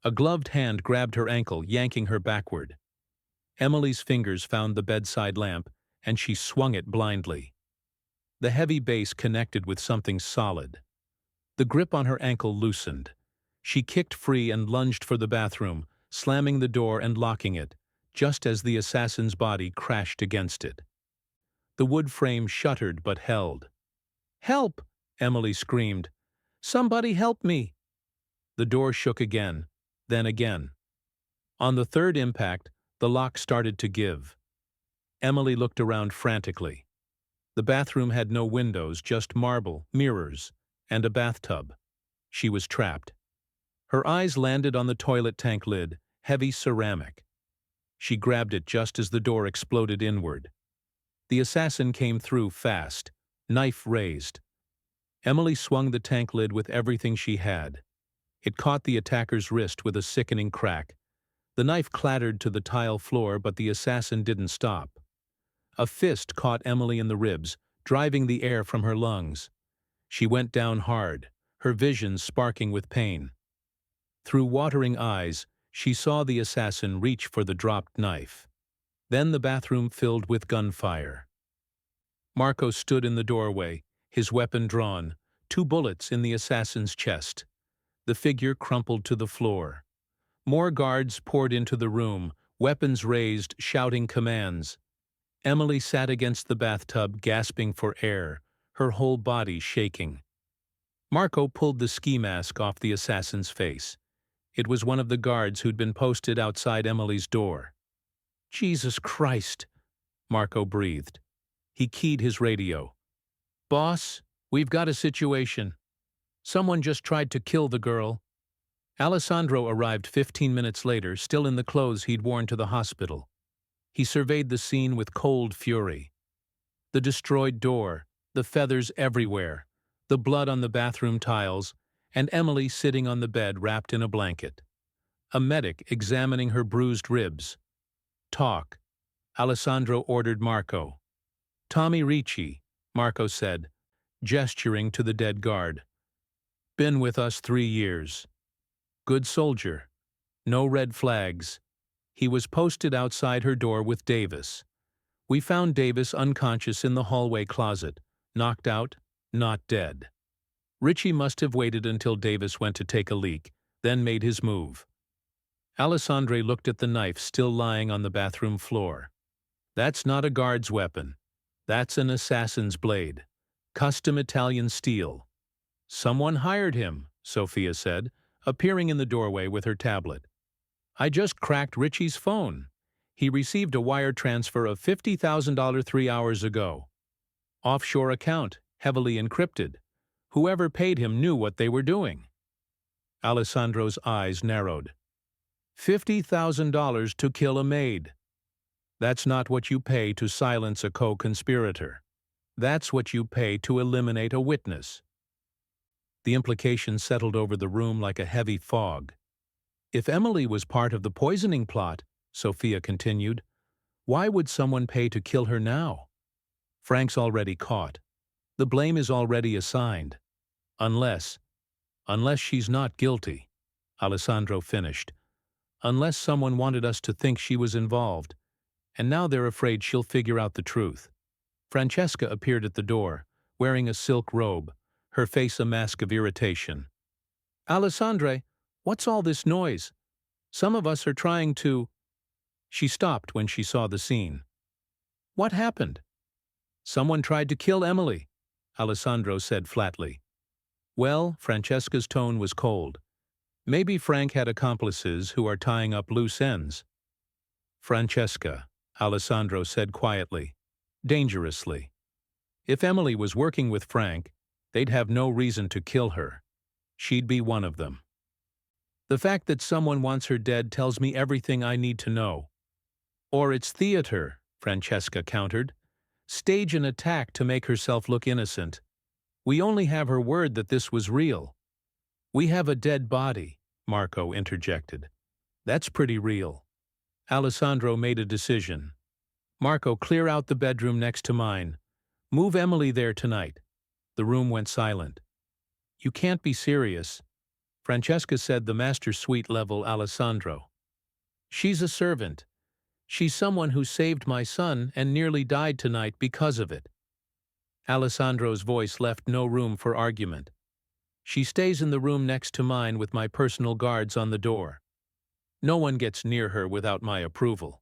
A gloved hand grabbed her ankle, yanking her backward. Emily's fingers found the bedside lamp, and she swung it blindly. The heavy base connected with something solid. The grip on her ankle loosened. She kicked free and lunged for the bathroom, slamming the door and locking it, just as the assassin's body crashed against it. The wood frame shuttered but held. "Help!" Emily screamed. "Somebody help me!" The door shook again, then again. On the third impact, the lock started to give. Emily looked around frantically. The bathroom had no windows, just marble, mirrors, and a bathtub. She was trapped. Her eyes landed on the toilet tank lid, heavy ceramic. She grabbed it just as the door exploded inward. The assassin came through fast, knife raised. Emily swung the tank lid with everything she had. It caught the attacker's wrist with a sickening crack. The knife clattered to the tile floor, but the assassin didn't stop. A fist caught Emily in the ribs, driving the air from her lungs. She went down hard, her vision sparking with pain. Through watering eyes, she saw the assassin reach for the dropped knife. Then the bathroom filled with gunfire. Marco stood in the doorway, his weapon drawn, 2 bullets in the assassin's chest. The figure crumpled to the floor. More guards poured into the room, weapons raised, shouting commands. Emily sat against the bathtub, gasping for air, her whole body shaking. Marco pulled the ski mask off the assassin's face. It was one of the guards who'd been posted outside Emily's door. "Jesus Christ," Marco breathed. He keyed his radio. "Boss, we've got a situation. Someone just tried to kill the girl." Alessandro arrived 15 minutes later, still in the clothes he'd worn to the hospital. He surveyed the scene with cold fury. The destroyed door, the feathers everywhere, the blood on the bathroom tiles, and Emily sitting on the bed wrapped in a blanket. A medic examining her bruised ribs. "Talk," Alessandro ordered Marco. "Tommy Ricci," Marco said, gesturing to the dead guard. "Been with us 3 years. Good soldier. No red flags. He was posted outside her door with Davis. We found Davis unconscious in the hallway closet, knocked out, not dead. Ricci must have waited until Davis went to take a leak, then made his move." Alessandre looked at the knife still lying on the bathroom floor. "That's not a guard's weapon. That's an assassin's blade. Custom Italian steel. Someone hired him, Sophia said, appearing in the doorway with her tablet. I just cracked Richie's phone. He received a wire transfer of $50,000 3 hours ago. Offshore account, heavily encrypted. Whoever paid him knew what they were doing. Alessandro's eyes narrowed. $50,000 to kill a maid. That's not what you pay to silence a co-conspirator. That's what you pay to eliminate a witness. The implication settled over the room like a heavy fog. If Emily was part of the poisoning plot, Sophia continued, why would someone pay to kill her now? Frank's already caught. The blame is already assigned. Unless she's not guilty, Alessandro finished. Unless someone wanted us to think she was involved, and now they're afraid she'll figure out the truth. Francesca appeared at the door, wearing a silk robe, her face a mask of irritation. Alessandre, what's all this noise? Some of us are trying to… She stopped when she saw the scene. What happened? Someone tried to kill Emily, Alessandro said flatly. Well, Francesca's tone was cold. Maybe Frank had accomplices who are tying up loose ends. Francesca, Alessandro said quietly, dangerously. If Emily was working with Frank, they'd have no reason to kill her. She'd be one of them. The fact that someone wants her dead tells me everything I need to know. Or it's theater, Francesca countered. Stage an attack to make herself look innocent. We only have her word that this was real. We have a dead body, Marco interjected. That's pretty real. Alessandro made a decision. Marco, clear out the bedroom next to mine. Move Emily there tonight. The room went silent. You can't be serious, Francesca said, the master suite level Alessandro. She's a servant. She's someone who saved my son and nearly died tonight because of it. Alessandro's voice left no room for argument. She stays in the room next to mine with my personal guards on the door. No one gets near her without my approval.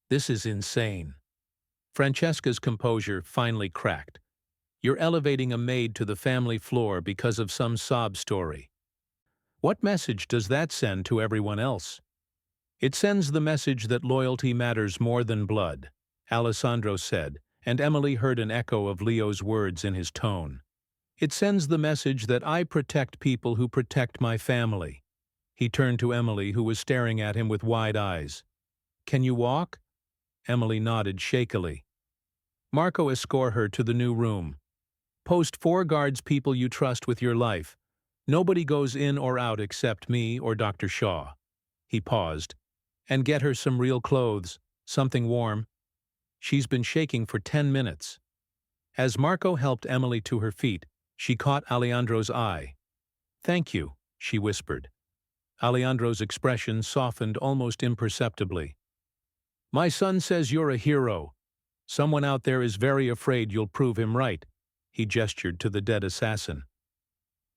This is insane. Francesca's composure finally cracked. You're elevating a maid to the family floor because of some sob story. What message does that send to everyone else? It sends the message that loyalty matters more than blood, Alessandro said, and Emily heard an echo of Leo's words in his tone. It sends the message that I protect people who protect my family. He turned to Emily, who was staring at him with wide eyes. Can you walk? Emily nodded shakily. Marco, escort her to the new room. Post 4 guards, people you trust with your life. Nobody goes in or out except me or Dr. Shaw. He paused. And get her some real clothes, something warm. She's been shaking for 10 minutes. As Marco helped Emily to her feet, she caught Alejandro's eye. Thank you, she whispered. Alejandro's expression softened almost imperceptibly. My son says you're a hero. Someone out there is very afraid you'll prove him right. He gestured to the dead assassin.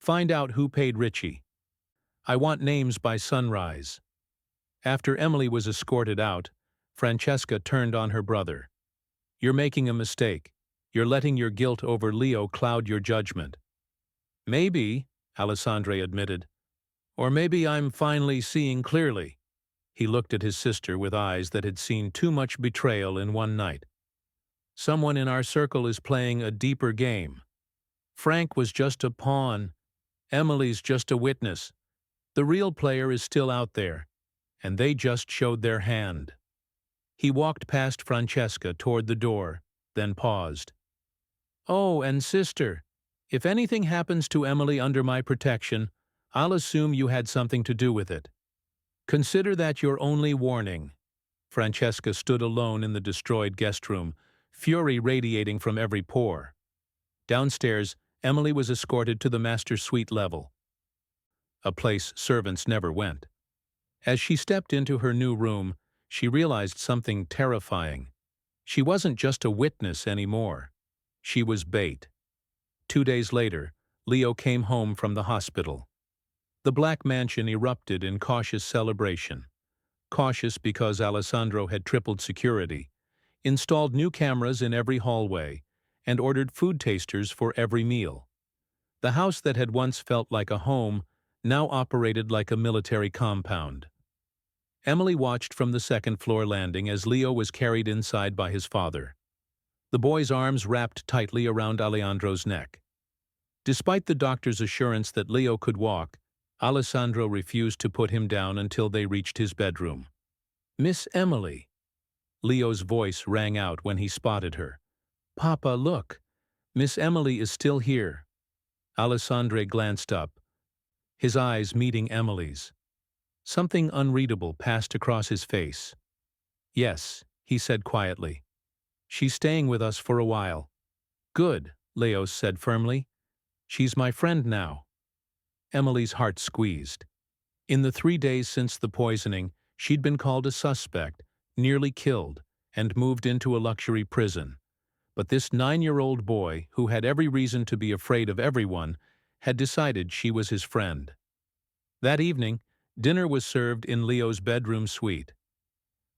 Find out who paid Richie. I want names by sunrise. After Emily was escorted out, Francesca turned on her brother. You're making a mistake. You're letting your guilt over Leo cloud your judgment. Maybe, Alessandro admitted. Or maybe I'm finally seeing clearly. He looked at his sister with eyes that had seen too much betrayal in one night. Someone in our circle is playing a deeper game. Frank was just a pawn. Emily's just a witness. The real player is still out there, and they just showed their hand. He walked past Francesca toward the door, then paused. Oh, and sister, if anything happens to Emily under my protection, I'll assume you had something to do with it. Consider that your only warning. Francesca stood alone in the destroyed guest room, fury radiating from every pore. Downstairs, Emily was escorted to the master suite level, a place servants never went. As she stepped into her new room, she realized something terrifying. She wasn't just a witness anymore. She was bait. 2 days later, Leo came home from the hospital. The Black Mansion erupted in cautious celebration. Cautious because Alessandro had tripled security, installed new cameras in every hallway, and ordered food tasters for every meal. The house that had once felt like a home now operated like a military compound. Emily watched from the second-floor landing as Leo was carried inside by his father. The boy's arms wrapped tightly around Alejandro's neck. Despite the doctor's assurance that Leo could walk, Alessandro refused to put him down until they reached his bedroom. "Miss Emily." Leo's voice rang out when he spotted her. "Papa, look. Miss Emily is still here." Alessandro glanced up, his eyes meeting Emily's. Something unreadable passed across his face. "Yes," he said quietly. "She's staying with us for a while." "Good," Leo said firmly. "She's my friend now." Emily's heart squeezed. In the 3 days since the poisoning, she'd been called a suspect, nearly killed, and moved into a luxury prison. But this 9-year-old boy, who had every reason to be afraid of everyone, had decided she was his friend. That evening, dinner was served in Leo's bedroom suite.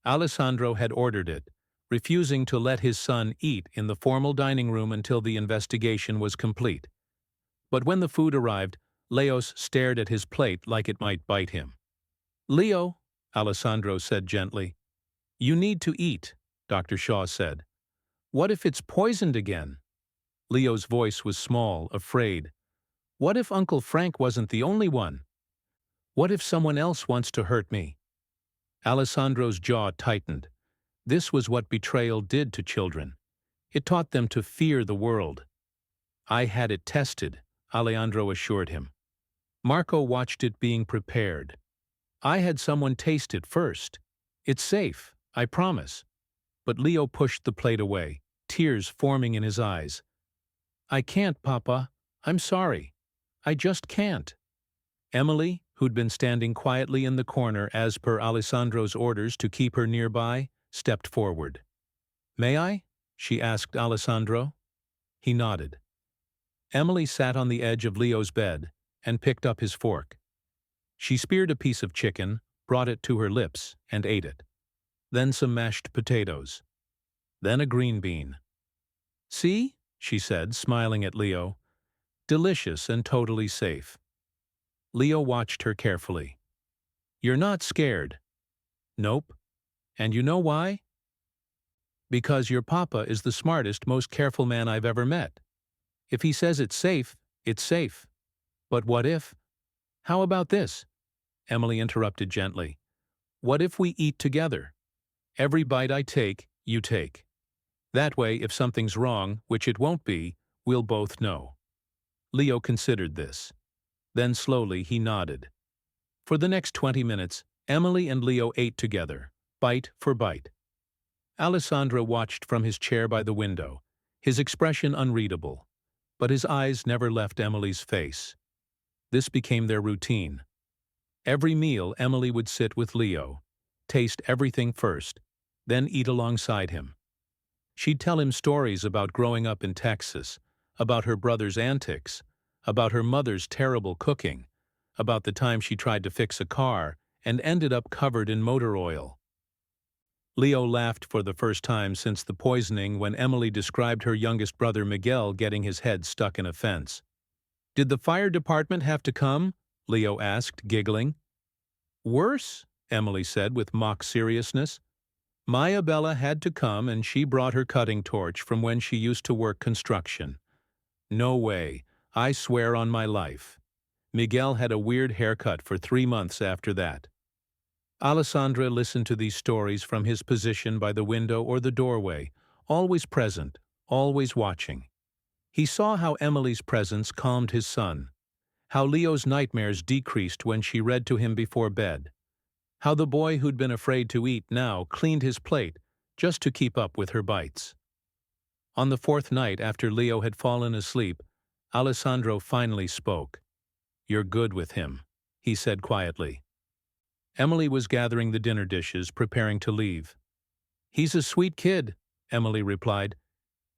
Alessandro had ordered it, refusing to let his son eat in the formal dining room until the investigation was complete. But when the food arrived, Leos stared at his plate like it might bite him. "Leo," Alessandro said gently. "You need to eat," Dr. Shaw said. "What if it's poisoned again?" Leo's voice was small, afraid. "What if Uncle Frank wasn't the only one? What if someone else wants to hurt me?" Alessandro's jaw tightened. This was what betrayal did to children. It taught them to fear the world. "I had it tested," Alejandro assured him. "Marco watched it being prepared. I had someone taste it first. It's safe, I promise." But Leo pushed the plate away, tears forming in his eyes. "I can't, Papa. I'm sorry. I just can't." Emily, who'd been standing quietly in the corner as per Alessandro's orders to keep her nearby, stepped forward. "May I?" she asked Alessandro. He nodded. Emily sat on the edge of Leo's bed and picked up his fork. She speared a piece of chicken, brought it to her lips, and ate it. Then some mashed potatoes. Then a green bean. "See?" she said, smiling at Leo. "Delicious and totally safe." Leo watched her carefully. "You're not scared?" "Nope. And you know why?" "Because your papa is the smartest, most careful man I've ever met. If he says it's safe, it's safe. But what if—" "How about this?" Emily interrupted gently. "What if we eat together? Every bite I take, you take. That way, if something's wrong, which it won't be, we'll both know." Leo considered this. Then slowly he nodded. For the next 20 minutes, Emily and Leo ate together, bite for bite. Alessandro watched from his chair by the window, his expression unreadable, but his eyes never left Emily's face. This became their routine. Every meal, Emily would sit with Leo, taste everything first, then eat alongside him. She'd tell him stories about growing up in Texas, about her brother's antics, about her mother's terrible cooking, about the time she tried to fix a car and ended up covered in motor oil. Leo laughed for the first time since the poisoning when Emily described her youngest brother Miguel getting his head stuck in a fence. "Did the fire department have to come?" Leo asked, giggling. "Worse," Emily said with mock seriousness. "Maya Bella had to come and she brought her cutting torch from when she used to work construction. No way, I swear on my life. Miguel had a weird haircut for 3 months after that." Alessandra listened to these stories from his position by the window or the doorway, always present, always watching. He saw how Emily's presence calmed his son, how Leo's nightmares decreased when she read to him before bed, how the boy who'd been afraid to eat now cleaned his plate just to keep up with her bites. On the 4th night after Leo had fallen asleep, Alessandro finally spoke. "You're good with him," he said quietly. Emily was gathering the dinner dishes, preparing to leave. "He's a sweet kid," Emily replied.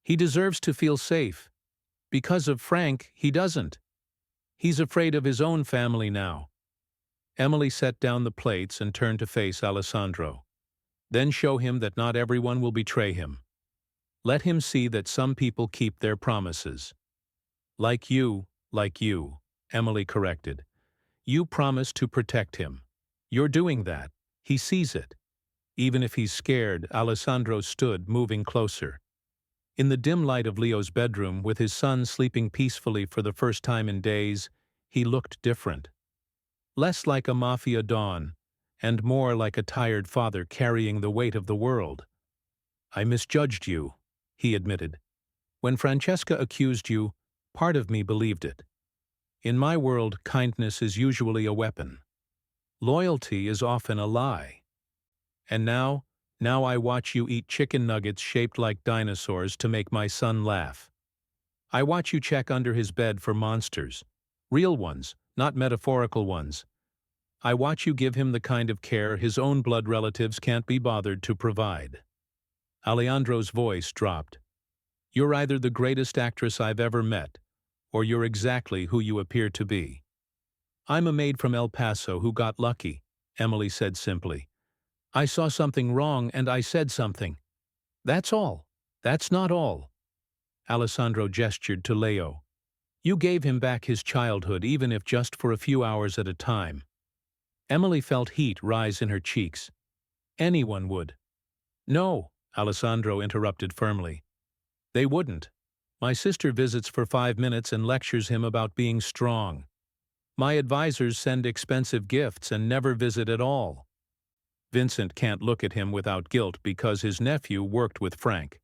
"He deserves to feel safe. Because of Frank, he doesn't. He's afraid of his own family now." Emily set down the plates and turned to face Alessandro. "Then show him that not everyone will betray him." Let him see that some people keep their promises. Like you, Emily corrected. You promised to protect him. You're doing that. He sees it. Even if he's scared, Alessandro stood, moving closer. In the dim light of Leo's bedroom, with his son sleeping peacefully for the first time in days, he looked different. Less like a Mafia don, and more like a tired father carrying the weight of the world. I misjudged you, he admitted. When Francesca accused you, part of me believed it. In my world, kindness is usually a weapon. Loyalty is often a lie. And now I watch you eat chicken nuggets shaped like dinosaurs to make my son laugh. I watch you check under his bed for monsters. Real ones, not metaphorical ones. I watch you give him the kind of care his own blood relatives can't be bothered to provide. Alejandro's voice dropped. You're either the greatest actress I've ever met, or you're exactly who you appear to be. I'm a maid from El Paso who got lucky, Emily said simply. I saw something wrong and I said something. That's all. That's not all. Alessandro gestured to Leo. You gave him back his childhood, even if just for a few hours at a time. Emily felt heat rise in her cheeks. Anyone would. No, Alessandro interrupted firmly. They wouldn't. My sister visits for 5 minutes and lectures him about being strong. My advisors send expensive gifts and never visit at all. Vincent can't look at him without guilt because his nephew worked with Frank.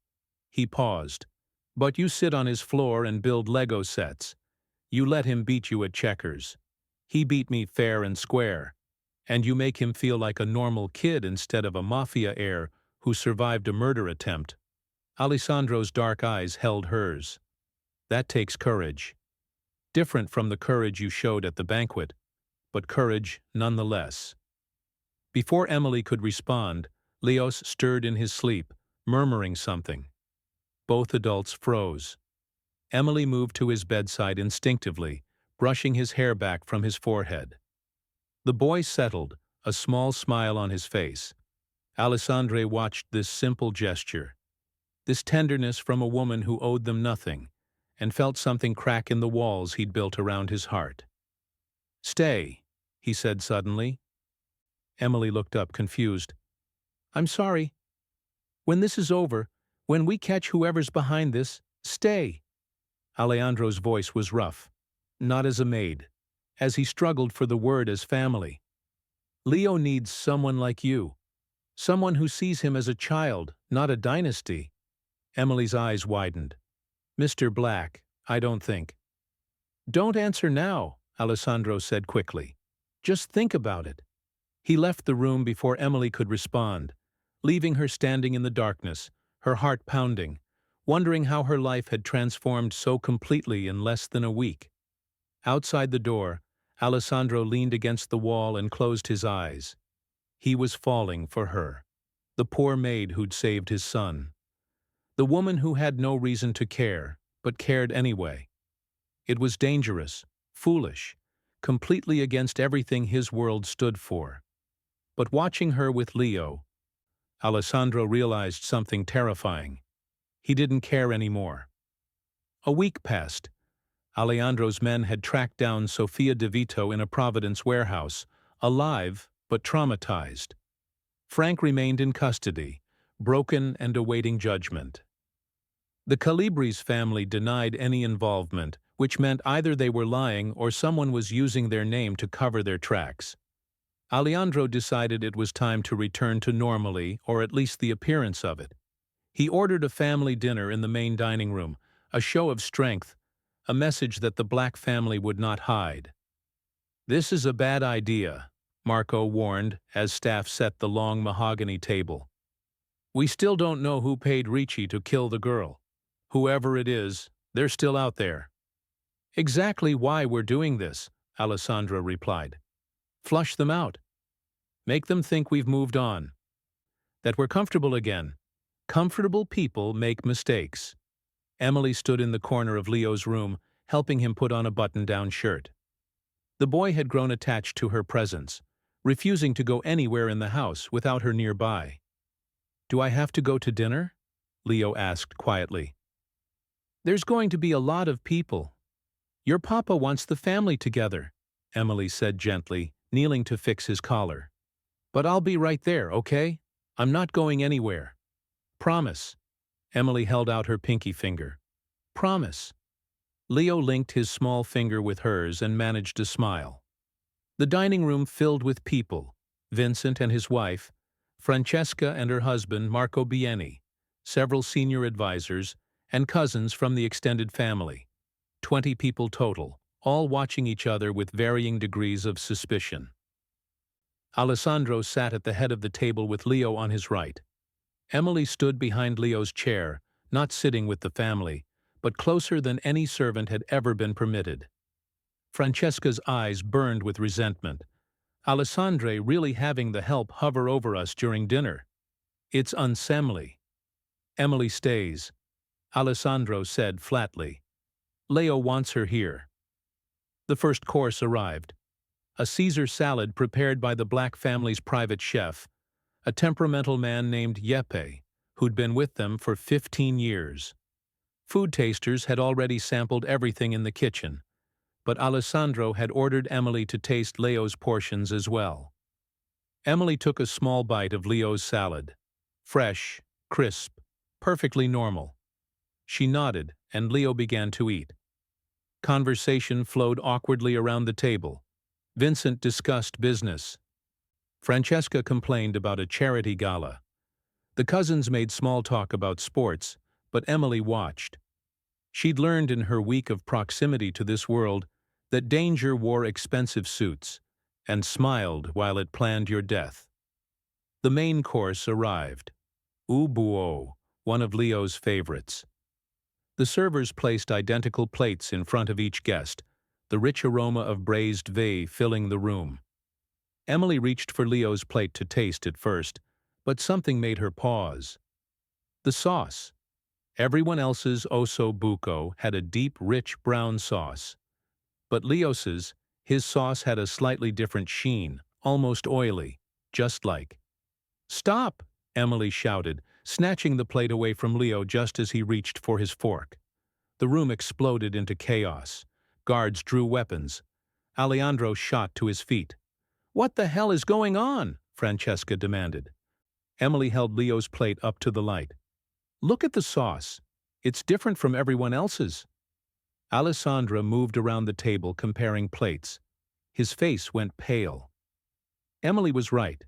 He paused. But you sit on his floor and build Lego sets. You let him beat you at checkers. He beat me fair and square. And you make him feel like a normal kid instead of a mafia heir who survived a murder attempt. Alessandro's dark eyes held hers. That takes courage. Different from the courage you showed at the banquet, but courage nonetheless. Before Emily could respond, Leos stirred in his sleep, murmuring something. Both adults froze. Emily moved to his bedside instinctively, brushing his hair back from his forehead. The boy settled, a small smile on his face. Alessandro watched this simple gesture, this tenderness from a woman who owed them nothing, and felt something crack in the walls he'd built around his heart. Stay, he said suddenly. Emily looked up, confused. I'm sorry. When this is over, when we catch whoever's behind this, stay. Alejandro's voice was rough, not as a maid, as he struggled for the word as family. Leo needs someone like you, someone who sees him as a child, not a dynasty. Emily's eyes widened. Mr. Black, I don't think. Don't answer now, Alessandro said quickly. Just think about it. He left the room before Emily could respond, leaving her standing in the darkness, her heart pounding, wondering how her life had transformed so completely in less than a week. Outside the door, Alessandro leaned against the wall and closed his eyes. He was falling for her, the poor maid who'd saved his son. The woman who had no reason to care, but cared anyway. It was dangerous, foolish, completely against everything his world stood for. But watching her with Leo, Alessandro realized something terrifying. He didn't care anymore. A week passed. Alejandro's men had tracked down Sofia De Vito in a Providence warehouse, alive but traumatized. Frank remained in custody, broken and awaiting judgment. The Calibres family denied any involvement, which meant either they were lying or someone was using their name to cover their tracks. Alejandro decided it was time to return to normalcy, or at least the appearance of it. He ordered a family dinner in the main dining room, a show of strength, a message that the Black family would not hide. This is a bad idea, Marco warned as staff set the long mahogany table. We still don't know who paid Ricci to kill the girl. Whoever it is, they're still out there. Exactly why we're doing this, Alessandra replied. Flush them out. Make them think we've moved on. That we're comfortable again. Comfortable people make mistakes. Emily stood in the corner of Leo's room, helping him put on a button-down shirt. The boy had grown attached to her presence, refusing to go anywhere in the house without her nearby. Do I have to go to dinner? Leo asked quietly. There's going to be a lot of people. Your papa wants the family together, Emily said gently, kneeling to fix his collar. But I'll be right there, okay? I'm not going anywhere. Promise. Emily held out her pinky finger. Promise. Leo linked his small finger with hers and managed a smile. The dining room filled with people, Vincent and his wife, Francesca and her husband Marco Bieni, several senior advisors, and cousins from the extended family. 20 people total, all watching each other with varying degrees of suspicion. Alessandro sat at the head of the table with Leo on his right. Emily stood behind Leo's chair, not sitting with the family, but closer than any servant had ever been permitted. Francesca's eyes burned with resentment. Alessandro really having the help hover over us during dinner. It's unseemly. Emily stays, Alessandro said flatly. Leo wants her here. The first course arrived. A Caesar salad prepared by the black family's private chef, a temperamental man named Yeppe, who'd been with them for 15 years. Food tasters had already sampled everything in the kitchen, but Alessandro had ordered Emily to taste Leo's portions as well. Emily took a small bite of Leo's salad. Fresh, crisp, perfectly normal. She nodded, and Leo began to eat. Conversation flowed awkwardly around the table. Vincent discussed business. Francesca complained about a charity gala. The cousins made small talk about sports, but Emily watched. She'd learned in her week of proximity to this world that danger wore expensive suits and smiled while it planned your death. The main course arrived. Ubuo, one of Leo's favorites. The servers placed identical plates in front of each guest, the rich aroma of braised vey filling the room. Emily reached for Leo's plate to taste at first, but something made her pause. The sauce. Everyone else's osso buco had a deep, rich brown sauce. But Leo's, his sauce had a slightly different sheen, almost oily, just like. Stop! Emily shouted, snatching the plate away from Leo just as he reached for his fork. The room exploded into chaos. Guards drew weapons. Alejandro shot to his feet. What the hell is going on? Francesca demanded. Emily held Leo's plate up to the light. Look at the sauce. It's different from everyone else's. Alessandra moved around the table comparing plates. His face went pale. Emily was right.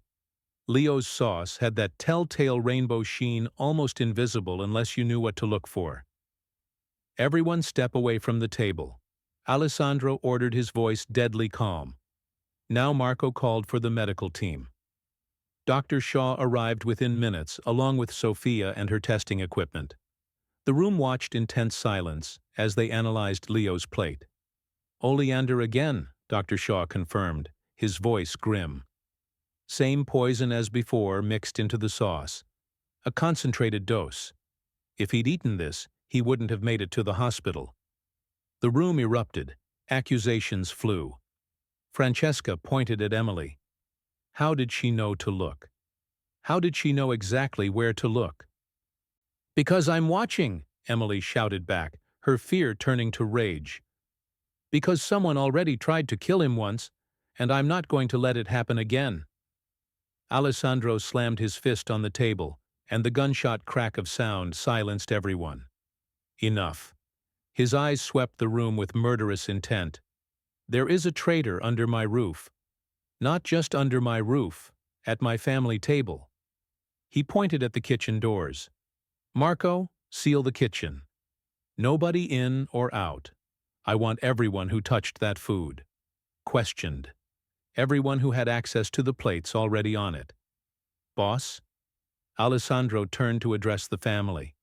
Leo's sauce had that telltale rainbow sheen almost invisible unless you knew what to look for. Everyone step away from the table. Alessandro ordered, his voice deadly calm. Now Marco called for the medical team. Dr. Shaw arrived within minutes, along with Sophia and her testing equipment. The room watched in tense silence as they analyzed Leo's plate. Oleander again, Dr. Shaw confirmed, his voice grim. Same poison as before mixed into the sauce. A concentrated dose. If he'd eaten this, he wouldn't have made it to the hospital. The room erupted. Accusations flew. Francesca pointed at Emily. How did she know to look? How did she know exactly where to look? Because I'm watching, Emily shouted back, her fear turning to rage. Because someone already tried to kill him once, and I'm not going to let it happen again. Alessandro slammed his fist on the table, and the gunshot crack of sound silenced everyone. Enough. His eyes swept the room with murderous intent. There is a traitor under my roof. Not just under my roof, at my family table. He pointed at the kitchen doors. Marco, seal the kitchen. Nobody in or out. I want everyone who touched that food. Questioned. Everyone who had access to the plates already on it. Boss? Alessandro turned to address the family.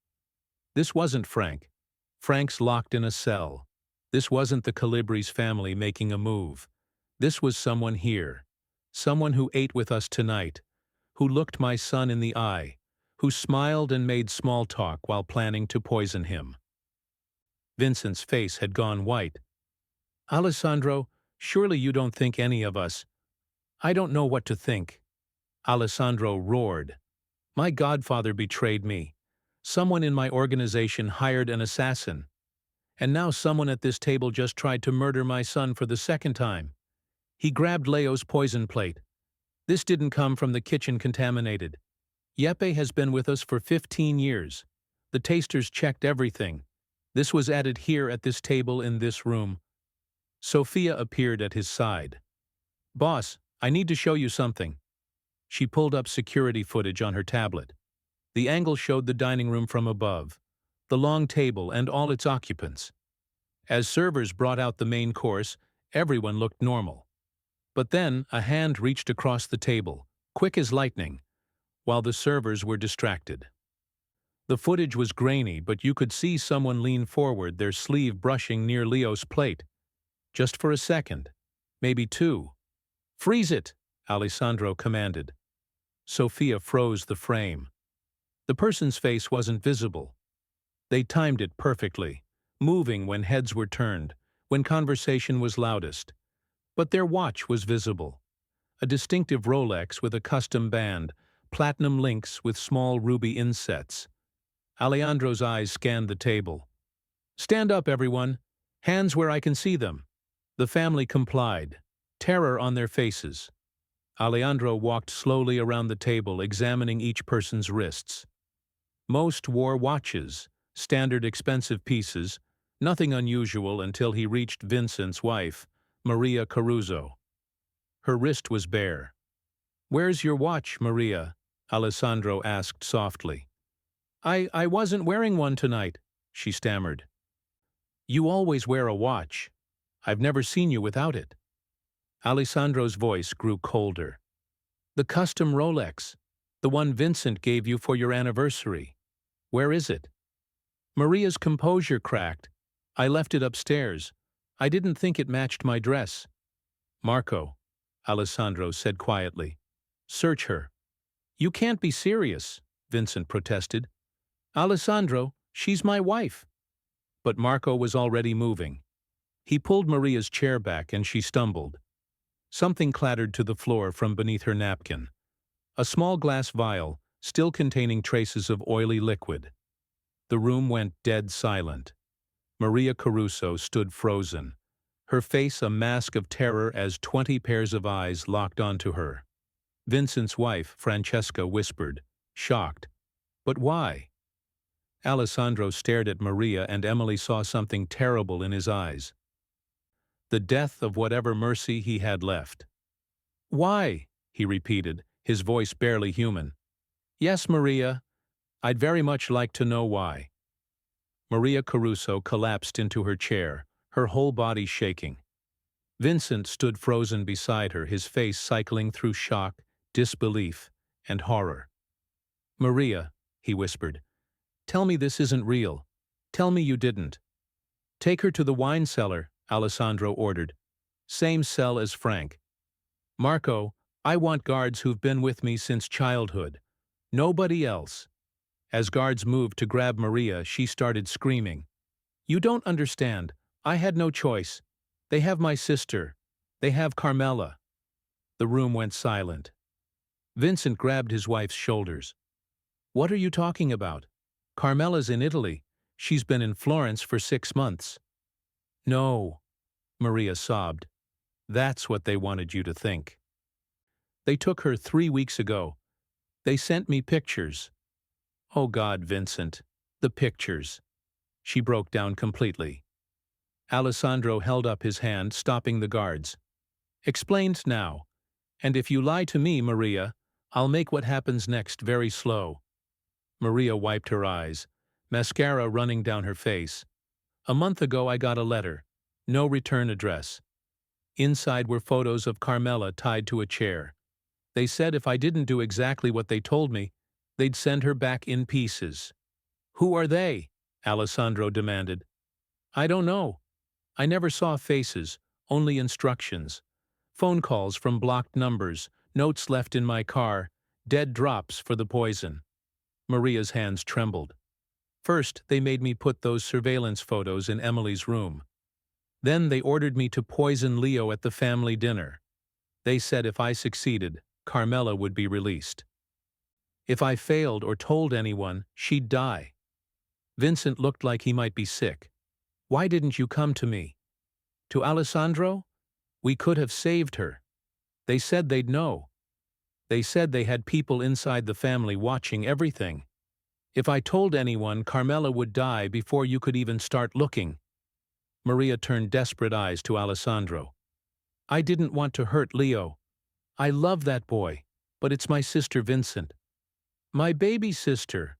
This wasn't Frank. Frank's locked in a cell. This wasn't the Calibri's family making a move. This was someone here. Someone who ate with us tonight. Who looked my son in the eye. Who smiled and made small talk while planning to poison him. Vincent's face had gone white. Alessandro, surely you don't think any of us. I don't know what to think. Alessandro roared. My godfather betrayed me. Someone in my organization hired an assassin. And now someone at this table just tried to murder my son for the second time. He grabbed Leo's poison plate. This didn't come from the kitchen contaminated. Yeppe has been with us for 15 years. The tasters checked everything. This was added here at this table in this room. Sophia appeared at his side. Boss, I need to show you something. She pulled up security footage on her tablet. The angle showed the dining room from above, the long table and all its occupants. As servers brought out the main course, everyone looked normal. But then a hand reached across the table, quick as lightning, while the servers were distracted. The footage was grainy, but you could see someone lean forward, their sleeve brushing near Leo's plate. Just for a second, maybe two. Freeze it, Alessandro commanded. Sophia froze the frame. The person's face wasn't visible. They timed it perfectly, moving when heads were turned, when conversation was loudest. But their watch was visible. A distinctive Rolex with a custom band, platinum links with small ruby insets. Alejandro's eyes scanned the table. Stand up, everyone. Hands where I can see them. The family complied, terror on their faces. Alejandro walked slowly around the table, examining each person's wrists. Most wore watches, standard expensive pieces, nothing unusual until he reached Vincent's wife, Maria Caruso. Her wrist was bare. Where's your watch, Maria? Alessandro asked softly. I wasn't wearing one tonight, she stammered. You always wear a watch. I've never seen you without it. Alessandro's voice grew colder. The custom Rolex, the one Vincent gave you for your anniversary. Where is it? Maria's composure cracked. I left it upstairs. I didn't think it matched my dress. Marco, Alessandro said quietly. Search her. You can't be serious, Vincent protested. Alessandro, she's my wife. But Marco was already moving. He pulled Maria's chair back and she stumbled. Something clattered to the floor from beneath her napkin. A small glass vial, still containing traces of oily liquid. The room went dead silent. Maria Caruso stood frozen, her face a mask of terror as 20 pairs of eyes locked onto her. Vincent's wife, Francesca, whispered, shocked. But why? Alessandro stared at Maria and Emily saw something terrible in his eyes. The death of whatever mercy he had left. Why? He repeated, his voice barely human. Yes, Maria. I'd very much like to know why. Maria Caruso collapsed into her chair, her whole body shaking. Vincent stood frozen beside her, his face cycling through shock, disbelief, and horror. Maria, he whispered, tell me this isn't real. Tell me you didn't. Take her to the wine cellar, Alessandro ordered. Same cell as Frank. Marco, I want guards who've been with me since childhood. Nobody else. As guards moved to grab Maria, she started screaming. You don't understand. I had no choice. They have my sister. They have Carmela. The room went silent. Vincent grabbed his wife's shoulders. What are you talking about? Carmela's in Italy. She's been in Florence for 6 months. No, Maria sobbed. That's what they wanted you to think. They took her 3 weeks ago. They sent me pictures. Oh God, Vincent, the pictures. She broke down completely. Alessandro held up his hand, stopping the guards. Explained now. And if you lie to me, Maria, I'll make what happens next very slow. Maria wiped her eyes, mascara running down her face. A month ago I got a letter. No return address. Inside were photos of Carmela tied to a chair. They said if I didn't do exactly what they told me, they'd send her back in pieces. Who are they? Alessandro demanded. I don't know. I never saw faces, only instructions. Phone calls from blocked numbers, notes left in my car, dead drops for the poison. Maria's hands trembled. First, they made me put those surveillance photos in Emily's room. Then they ordered me to poison Leo at the family dinner. They said if I succeeded, Carmela would be released. If I failed or told anyone, she'd die. Vincent looked like he might be sick. Why didn't you come to me? To Alessandro? We could have saved her. They said they'd know. They said they had people inside the family watching everything. If I told anyone, Carmela would die before you could even start looking. Maria turned desperate eyes to Alessandro. I didn't want to hurt Leo. I love that boy, but it's my sister Vincent. My baby sister.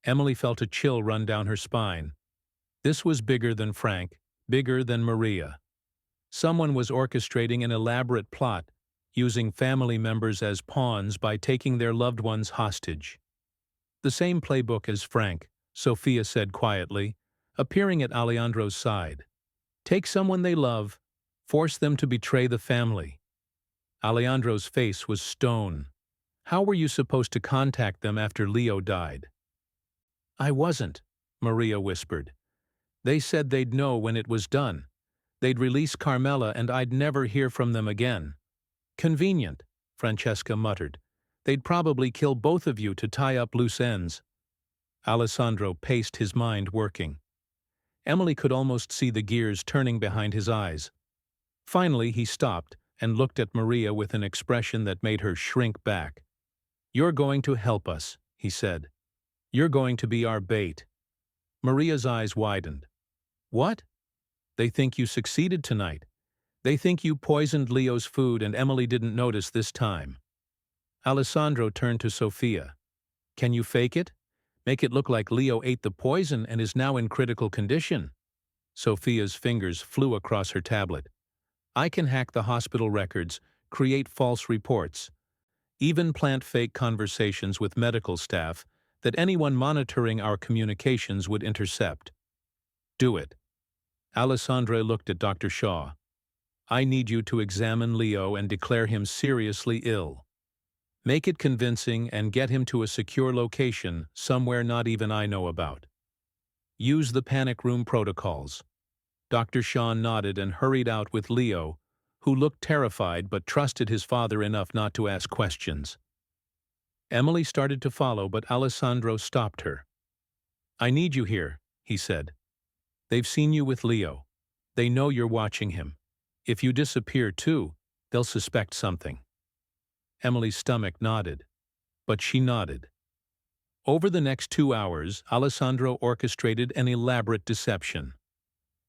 Emily felt a chill run down her spine. This was bigger than Frank, bigger than Maria. Someone was orchestrating an elaborate plot, using family members as pawns by taking their loved ones hostage. The same playbook as Frank, Sophia said quietly, appearing at Alejandro's side. Take someone they love, force them to betray the family. Alejandro's face was stone. How were you supposed to contact them after Leo died? I wasn't, Maria whispered. They said they'd know when it was done. They'd release Carmela and I'd never hear from them again. Convenient, Francesca muttered. They'd probably kill both of you to tie up loose ends. Alessandro paced, his mind working. Emily could almost see the gears turning behind his eyes. Finally, he stopped and looked at Maria with an expression that made her shrink back. You're going to help us, he said. You're going to be our bait. Maria's eyes widened. What? They think you succeeded tonight. They think you poisoned Leo's food and Emily didn't notice this time. Alessandro turned to Sophia. Can you fake it? Make it look like Leo ate the poison and is now in critical condition. Sophia's fingers flew across her tablet. I can hack the hospital records, create false reports, even plant fake conversations with medical staff that anyone monitoring our communications would intercept. Do it. Alessandro looked at Dr. Shaw. I need you to examine Leo and declare him seriously ill. Make it convincing and get him to a secure location somewhere not even I know about. Use the panic room protocols. Dr. Shaw nodded and hurried out with Leo, who looked terrified but trusted his father enough not to ask questions. Emily started to follow, but Alessandro stopped her. I need you here, he said. They've seen you with Leo. They know you're watching him. If you disappear too, they'll suspect something. Emily's stomach nodded, but she nodded. Over the next 2 hours, Alessandro orchestrated an elaborate deception.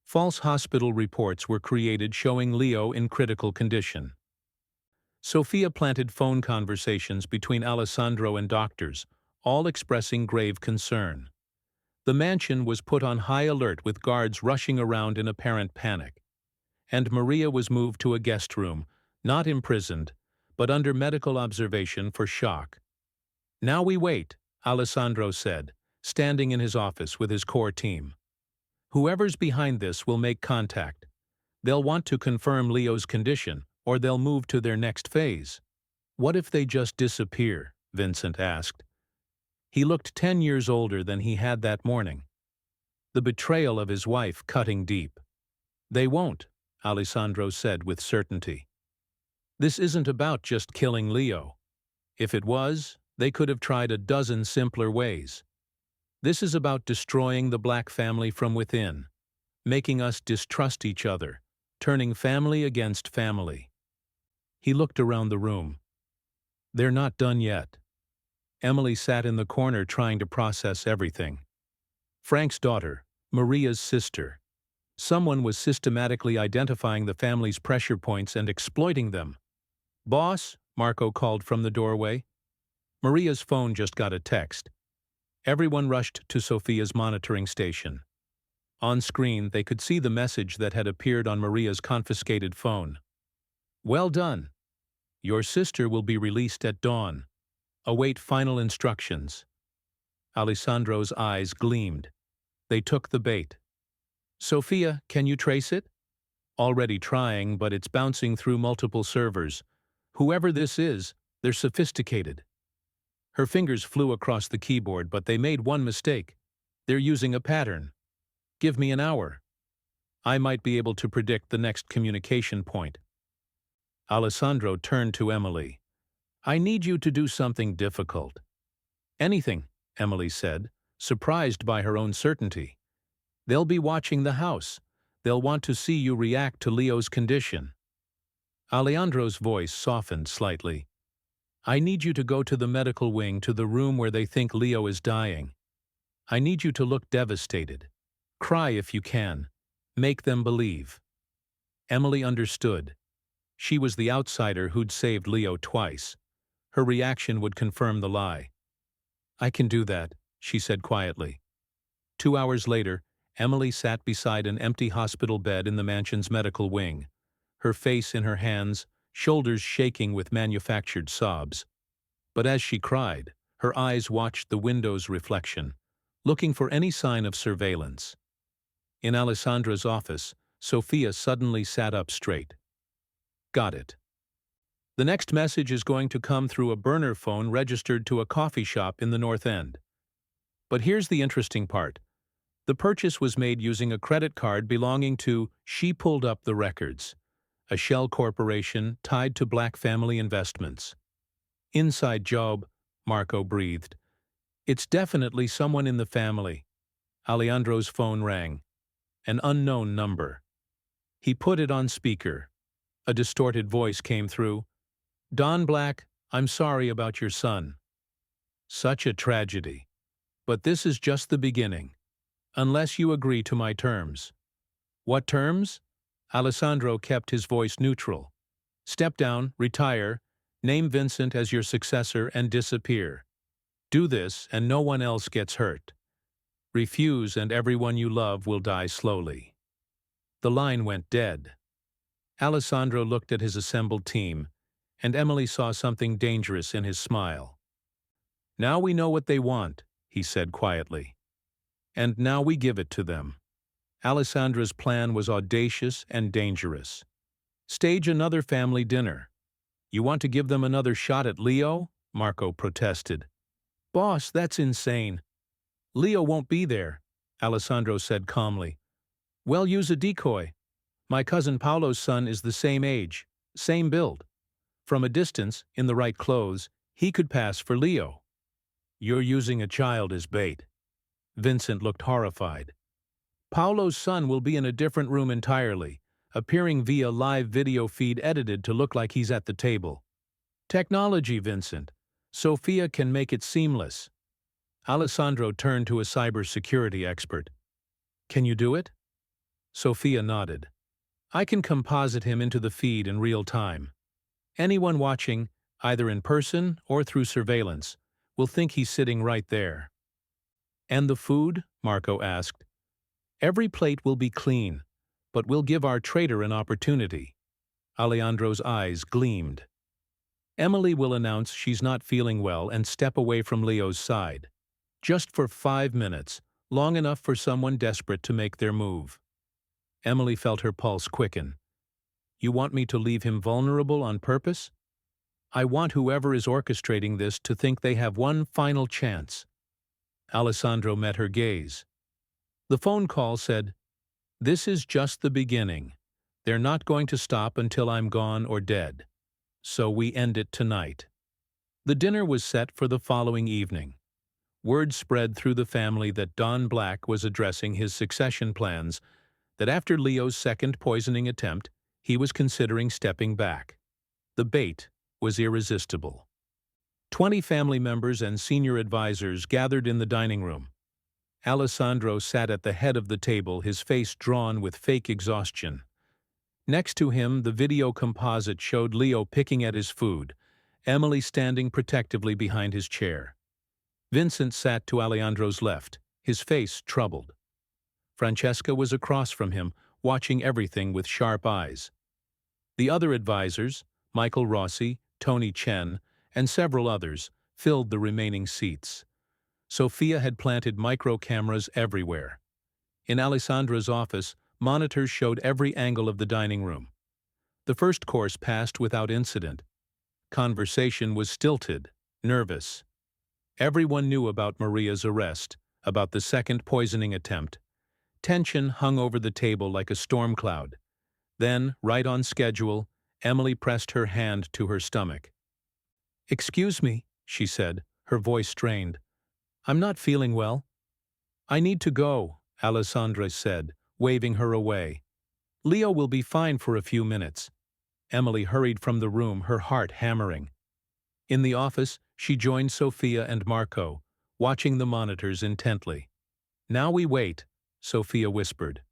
False hospital reports were created showing Leo in critical condition. Sophia planted phone conversations between Alessandro and doctors, all expressing grave concern. The mansion was put on high alert with guards rushing around in apparent panic. And Maria was moved to a guest room, not imprisoned, but under medical observation for shock. Now we wait, Alessandro said, standing in his office with his core team. Whoever's behind this will make contact. They'll want to confirm Leo's condition, or they'll move to their next phase. What if they just disappear? Vincent asked. He looked 10 years older than he had that morning. The betrayal of his wife cutting deep. They won't, Alessandro said with certainty. This isn't about just killing Leo. If it was, they could have tried a dozen simpler ways. This is about destroying the Black family from within, making us distrust each other, turning family against family. He looked around the room. They're not done yet. Emily sat in the corner trying to process everything. Frank's daughter, Maria's sister. Someone was systematically identifying the family's pressure points and exploiting them. Boss, Marco called from the doorway. Maria's phone just got a text. Everyone rushed to Sophia's monitoring station. On screen, they could see the message that had appeared on Maria's confiscated phone. Well done. Your sister will be released at dawn. Await final instructions. Alessandro's eyes gleamed. They took the bait. Sophia, can you trace it? Already trying, but it's bouncing through multiple servers. Whoever this is, they're sophisticated. Her fingers flew across the keyboard, but they made one mistake. They're using a pattern. Give me an hour. I might be able to predict the next communication point. Alessandro turned to Emily. I need you to do something difficult. Anything, Emily said, surprised by her own certainty. They'll be watching the house. They'll want to see you react to Leo's condition. Alejandro's voice softened slightly. I need you to go to the medical wing, to the room where they think Leo is dying. I need you to look devastated. Cry if you can. Make them believe. Emily understood. She was the outsider who'd saved Leo twice. Her reaction would confirm the lie. I can do that, she said quietly. 2 hours later, Emily sat beside an empty hospital bed in the mansion's medical wing, her face in her hands, shoulders shaking with manufactured sobs. But as she cried, her eyes watched the window's reflection, looking for any sign of surveillance. In Alessandra's office, Sophia suddenly sat up straight. Got it. The next message is going to come through a burner phone registered to a coffee shop in the North End. But here's the interesting part. The purchase was made using a credit card belonging to She Pulled Up the Records, a shell corporation tied to Black family investments. Inside job, Marco breathed. It's definitely someone in the family. Alejandro's phone rang. An unknown number. He put it on speaker. A distorted voice came through. Don Black, I'm sorry about your son. Such a tragedy. But this is just the beginning. Unless you agree to my terms. What terms? Alessandro kept his voice neutral. Step down, retire, name Vincent as your successor and disappear. Do this and no one else gets hurt. Refuse and everyone you love will die slowly. The line went dead. Alessandro looked at his assembled team, and Emily saw something dangerous in his smile. Now we know what they want, he said quietly. And now we give it to them. Alessandra's plan was audacious and dangerous. Stage another family dinner. You want to give them another shot at Leo? Marco protested. Boss, that's insane. Leo won't be there, Alessandro said calmly. Well, use a decoy. My cousin Paolo's son is the same age, same build. From a distance, in the right clothes, he could pass for Leo. You're using a child as bait. Vincent looked horrified. Paolo's son will be in a different room entirely, appearing via live video feed edited to look like he's at the table. Technology, Vincent. Sophia can make it seamless. Alessandro turned to a cybersecurity expert. Can you do it? Sophia nodded. I can composite him into the feed in real time. Anyone watching, either in person or through surveillance, will think he's sitting right there. And the food? Marco asked. Every plate will be clean, but we'll give our traitor an opportunity. Alejandro's eyes gleamed. Emily will announce she's not feeling well and step away from Leo's side. Just for 5 minutes, long enough for someone desperate to make their move. Emily felt her pulse quicken. You want me to leave him vulnerable on purpose? I want whoever is orchestrating this to think they have one final chance. Alessandro met her gaze. The phone call said, This is just the beginning. They're not going to stop until I'm gone or dead. So we end it tonight. The dinner was set for the following evening. Word spread through the family that Don Black was addressing his succession plans, that after Leo's second poisoning attempt, he was considering stepping back. The bait was irresistible. 20 family members and senior advisors gathered in the dining room. Alessandro sat at the head of the table, his face drawn with fake exhaustion. Next to him, the video composite showed Leo picking at his food, Emily standing protectively behind his chair. Vincent sat to Alejandro's left, his face troubled. Francesca was across from him, watching everything with sharp eyes. The other advisors, Michael Rossi, Tony Chen, and several others, filled the remaining seats. Sophia had planted micro-cameras everywhere. In Alessandra's office, monitors showed every angle of the dining room. The first course passed without incident. Conversation was stilted, nervous. Everyone knew about Maria's arrest, about the second poisoning attempt. Tension hung over the table like a storm cloud. Then, right on schedule, Emily pressed her hand to her stomach. "Excuse me," she said, her voice strained. "I'm not feeling well. I need to go, Alessandra said, waving her away. Leo will be fine for a few minutes. Emily hurried from the room, her heart hammering. In the office, she joined Sophia and Marco, watching the monitors intently. Now we wait, Sophia whispered.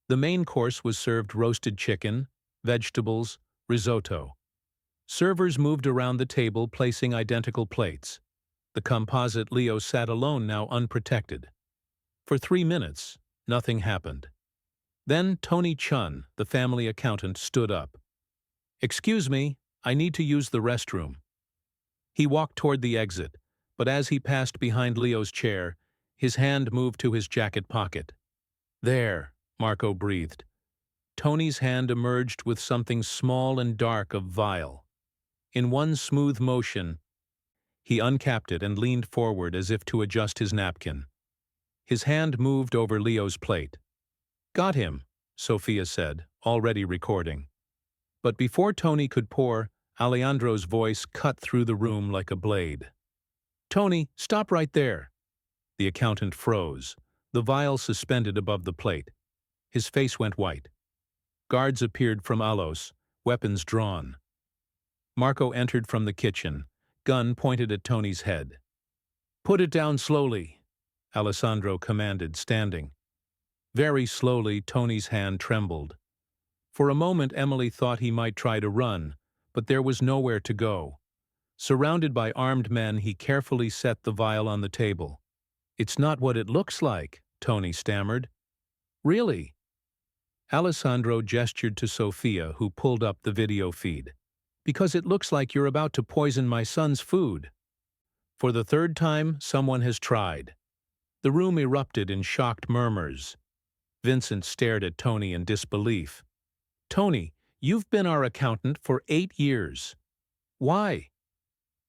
The main course was served roasted chicken, vegetables, risotto. Servers moved around the table placing identical plates. The composite Leo sat alone now unprotected. For 3 minutes, nothing happened. Then Tony Chun, the family accountant, stood up. "Excuse me, I need to use the restroom." He walked toward the exit, but as he passed behind Leo's chair, his hand moved to his jacket pocket. "There," Marco breathed. Tony's hand emerged with something small and dark of vile. In one smooth motion, he uncapped it and leaned forward as if to adjust his napkin. His hand moved over Leo's plate. "Got him," Sophia said, already recording. But before Tony could pour, Alejandro's voice cut through the room like a blade. "Tony, stop right there." The accountant froze, the vial suspended above the plate. His face went white. Guards appeared from Alos, weapons drawn. Marco entered from the kitchen, gun pointed at Tony's head. "Put it down slowly," Alessandro commanded, standing. Very slowly, Tony's hand trembled. For a moment, Emily thought he might try to run, but there was nowhere to go. Surrounded by armed men, he carefully set the vial on the table. "It's not what it looks like," Tony stammered. "Really?" Alessandro gestured to Sophia, who pulled up the video feed. "Because it looks like you're about to poison my son's food." For the third time, someone has tried. The room erupted in shocked murmurs. Vincent stared at Tony in disbelief. "Tony, you've been our accountant for 8 years. Why?"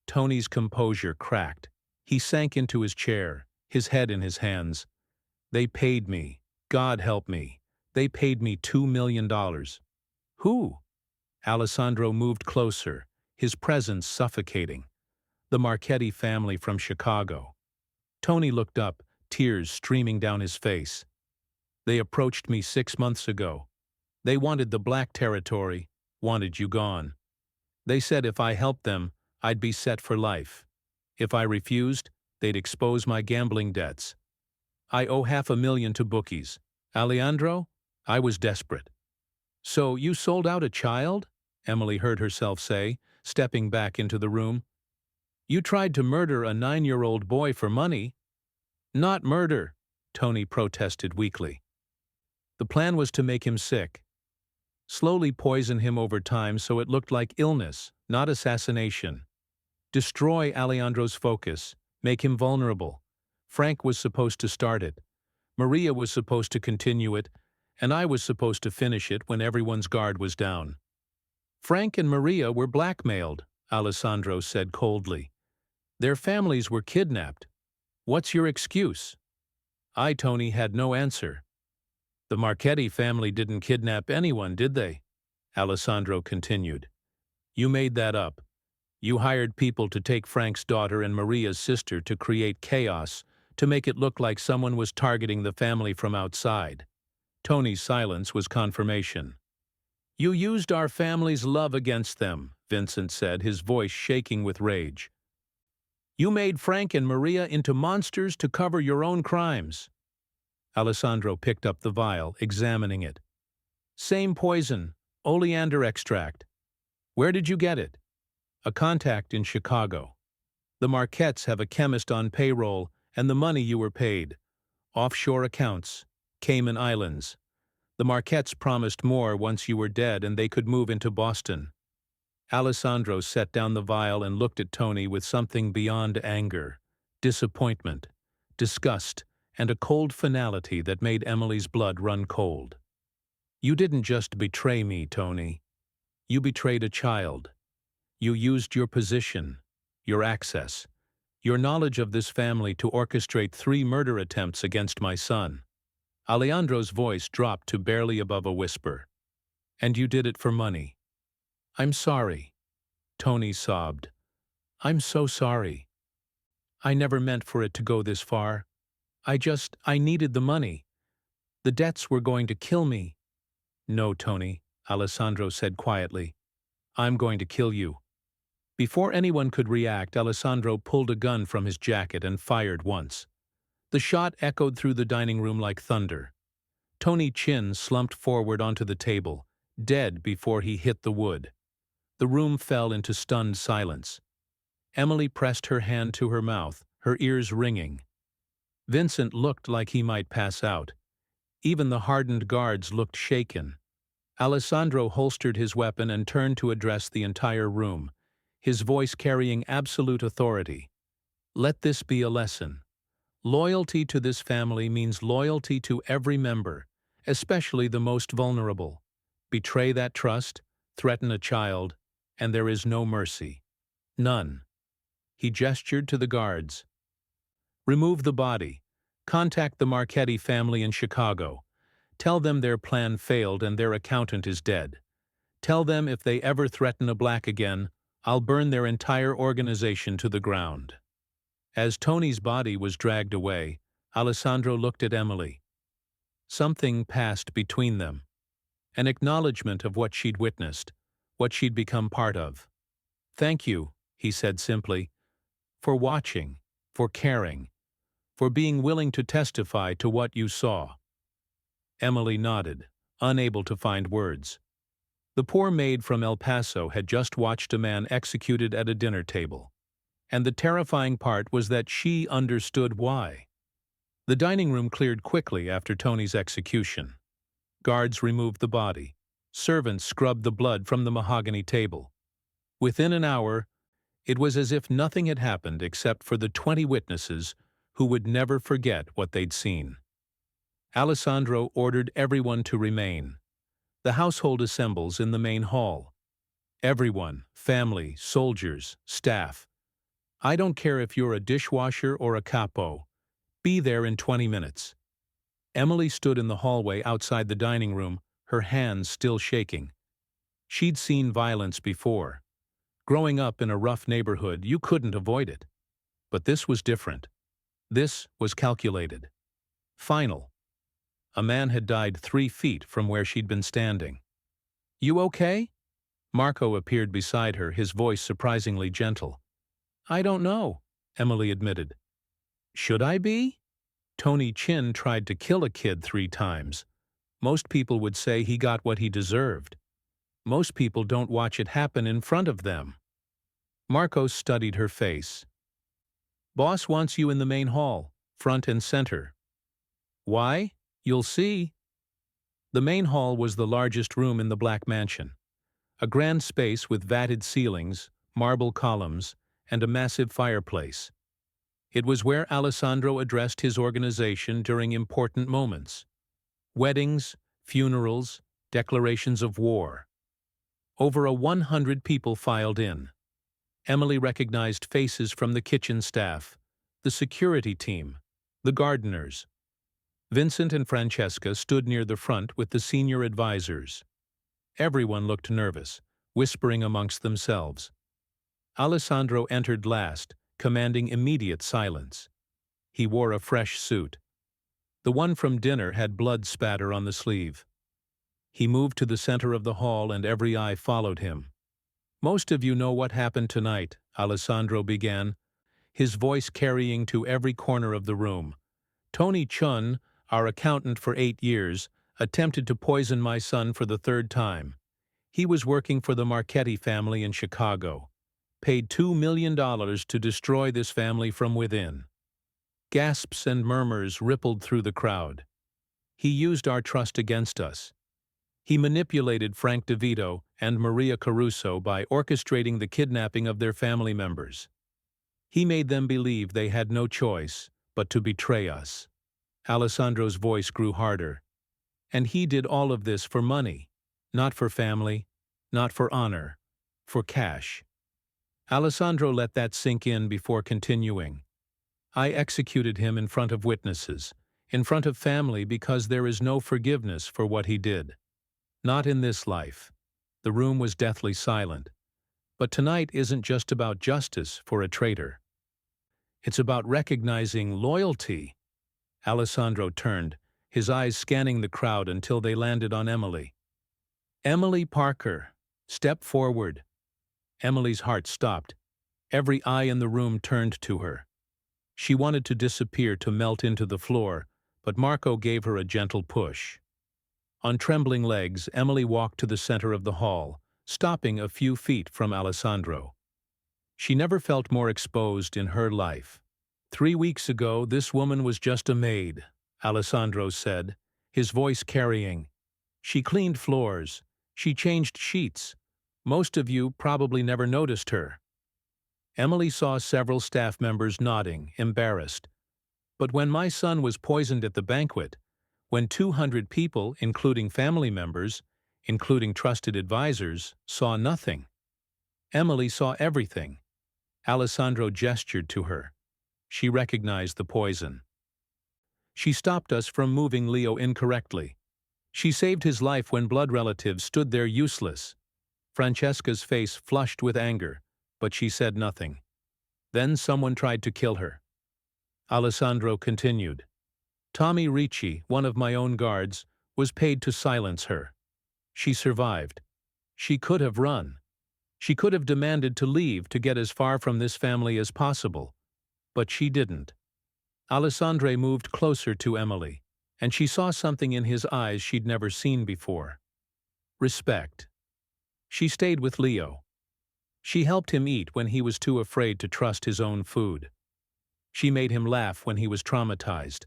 Tony's composure cracked. He sank into his chair, his head in his hands. "They paid me. God help me. They paid me $2 million. "Who?" Alessandro moved closer, his presence suffocating. "The Marchetti family from Chicago." Tony looked up, tears streaming down his face. "They approached me 6 months ago. They wanted the black territory, wanted you gone. They said if I helped them, I'd be set for life. If I refused, they'd expose my gambling debts. I owe $500,000 to bookies. Alejandro, I was desperate." "So you sold out a child?" Emily heard herself say, stepping back into the room. "You tried to murder a 9-year-old boy for money." "Not murder," Tony protested weakly. "The plan was to make him sick. Slowly poison him over time so it looked like illness, not assassination. Destroy Alejandro's focus, make him vulnerable. Frank was supposed to start it. Maria was supposed to continue it, and I was supposed to finish it when everyone's guard was down." "Frank and Maria were blackmailed," Alessandro said coldly. "Their families were kidnapped. What's your excuse?" Tony, had no answer. "The Marchetti family didn't kidnap anyone, did they?" Alessandro continued. "You made that up. You hired people to take Frank's daughter and Maria's sister to create chaos, to make it look like someone was targeting the family from outside." Tony's silence was confirmation. "You used our family's love against them," Vincent said, his voice shaking with rage. "You made Frank and Maria into monsters to cover your own crimes." Alessandro picked up the vial, examining it. "Same poison, oleander extract. Where did you get it?" "A contact in Chicago. The Marquettes have a chemist on payroll, and the money you were paid. Offshore accounts, Cayman Islands. The Marquettes promised more once you were dead and they could move into Boston." Alessandro set down the vial and looked at Tony with something beyond anger, disappointment, disgust, and a cold finality that made Emily's blood run cold. "You didn't just betray me, Tony. You betrayed a child. You used your position, your access, your knowledge of this family to orchestrate 3 murder attempts against my son." Alejandro's voice dropped to barely above a whisper. "And you did it for money." "I'm sorry," Tony sobbed. "I'm so sorry. I never meant for it to go this far. I needed the money. The debts were going to kill me." "No, Tony," Alessandro said quietly. "I'm going to kill you." Before anyone could react, Alessandro pulled a gun from his jacket and fired once. The shot echoed through the dining room like thunder. Tony Chin slumped forward onto the table, dead before he hit the wood. The room fell into stunned silence. Emily pressed her hand to her mouth, her ears ringing. Vincent looked like he might pass out. Even the hardened guards looked shaken. Alessandro holstered his weapon and turned to address the entire room, his voice carrying absolute authority. "Let this be a lesson. Loyalty to this family means loyalty to every member, especially the most vulnerable. Betray that trust, threaten a child, and there is no mercy. None." He gestured to the guards. "Remove the body. Contact the Marchetti family in Chicago. Tell them their plan failed and their accountant is dead. Tell them if they ever threaten a black again, I'll burn their entire organization to the ground." As Tony's body was dragged away, Alessandro looked at Emily. Something passed between them. An acknowledgement of what she'd witnessed, what she'd become part of. "Thank you," he said simply, "for watching, for caring, for being willing to testify to what you saw." Emily nodded, unable to find words. The poor maid from El Paso had just watched a man executed at a dinner table. And the terrifying part was that she understood why. The dining room cleared quickly after Tony's execution. Guards removed the body. Servants scrubbed the blood from the mahogany table. Within an hour, it was as if nothing had happened except for the 20 witnesses who would never forget what they'd seen. Alessandro ordered everyone to remain. The household assembles in the main hall. Everyone, family, soldiers, staff. "I don't care if you're a dishwasher or a capo. Be there in 20 minutes. Emily stood in the hallway outside the dining room, her hands still shaking. She'd seen violence before. Growing up in a rough neighborhood, you couldn't avoid it. But this was different. This was calculated. Final. A man had died 3 feet from where she'd been standing. "You okay?" Marco appeared beside her, his voice surprisingly gentle. "I don't know," Emily admitted. "Should I be?" Tony Chin tried to kill a kid 3 times. Most people would say he got what he deserved. Most people don't watch it happen in front of them. Marco studied her face. "Boss wants you in the main hall, front and center." "Why? You'll see." The main hall was the largest room in the Black Mansion. A grand space with vatted ceilings, marble columns, and a massive fireplace. It was where Alessandro addressed his organization during important moments. Weddings, funerals, declarations of war. Over 100 people filed in. Emily recognized faces from the kitchen staff, the security team, the gardeners. Vincent and Francesca stood near the front with the senior advisors. Everyone looked nervous, whispering amongst themselves. Alessandro entered last, commanding immediate silence. He wore a fresh suit. The one from dinner had blood spatter on the sleeve. He moved to the center of the hall and every eye followed him. "Most of you know what happened tonight," Alessandro began, his voice carrying to every corner of the room. "Tony Chun, our accountant for 8 years, attempted to poison my son for the 3rd time. He was working for the Marchetti family in Chicago. Paid $2 million to destroy this family from within." Gasps and murmurs rippled through the crowd. "He used our trust against us. He manipulated Frank DeVito and Maria Caruso by orchestrating the kidnapping of their family members. He made them believe they had no choice but to betray us." Alessandro's voice grew harder. "And he did all of this for money, not for family, not for honor, for cash." Alessandro let that sink in before continuing. "I executed him in front of witnesses, in front of family, because there is no forgiveness for what he did. Not in this life." The room was deathly silent. But tonight isn't just about justice for a traitor. It's about recognizing loyalty. Alessandro turned, his eyes scanning the crowd until they landed on Emily. "Emily Parker, step forward." Emily's heart stopped. Every eye in the room turned to her. She wanted to disappear, to melt into the floor, but Marco gave her a gentle push. On trembling legs, Emily walked to the center of the hall, stopping a few feet from Alessandro. She never felt more exposed in her life. 3 weeks ago, this woman was just a maid, Alessandro said, his voice carrying. She cleaned floors. She changed sheets. Most of you probably never noticed her. Emily saw several staff members nodding, embarrassed. But when my son was poisoned at the banquet, when 200 people, including family members, including trusted advisors, saw nothing, Emily saw everything. Alessandro gestured to her. She recognized the poison. She stopped us from moving Leo incorrectly. She saved his life when blood relatives stood there useless. Francesca's face flushed with anger, but she said nothing. Then someone tried to kill her. Alessandro continued. Tommy Ricci, one of my own guards, was paid to silence her. She survived. She could have run. She could have demanded to leave to get as far from this family as possible. But she didn't. Alessandro moved closer to Emily, and she saw something in his eyes she'd never seen before. Respect. She stayed with Leo. She helped him eat when he was too afraid to trust his own food. She made him laugh when he was traumatized.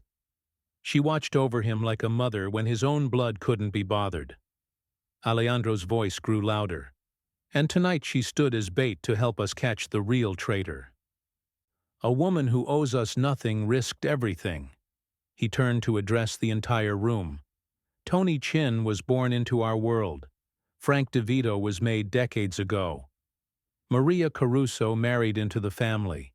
She watched over him like a mother when his own blood couldn't be bothered. Alejandro's voice grew louder. And tonight she stood as bait to help us catch the real traitor. A woman who owes us nothing risked everything. He turned to address the entire room. Tony Chin was born into our world. Frank DeVito was made decades ago. Maria Caruso married into the family.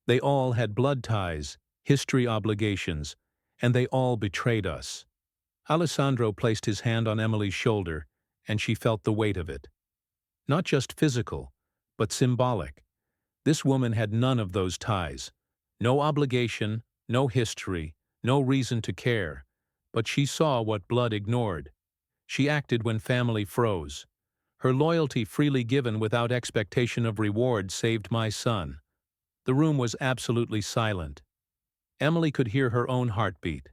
They all had blood ties, history obligations, and they all betrayed us. Alessandro placed his hand on Emily's shoulder, and she felt the weight of it. Not just physical, but symbolic. This woman had none of those ties. No obligation, no history, no reason to care. But she saw what blood ignored. She acted when family froze. Her loyalty, freely given without expectation of reward, saved my son. The room was absolutely silent. Emily could hear her own heartbeat.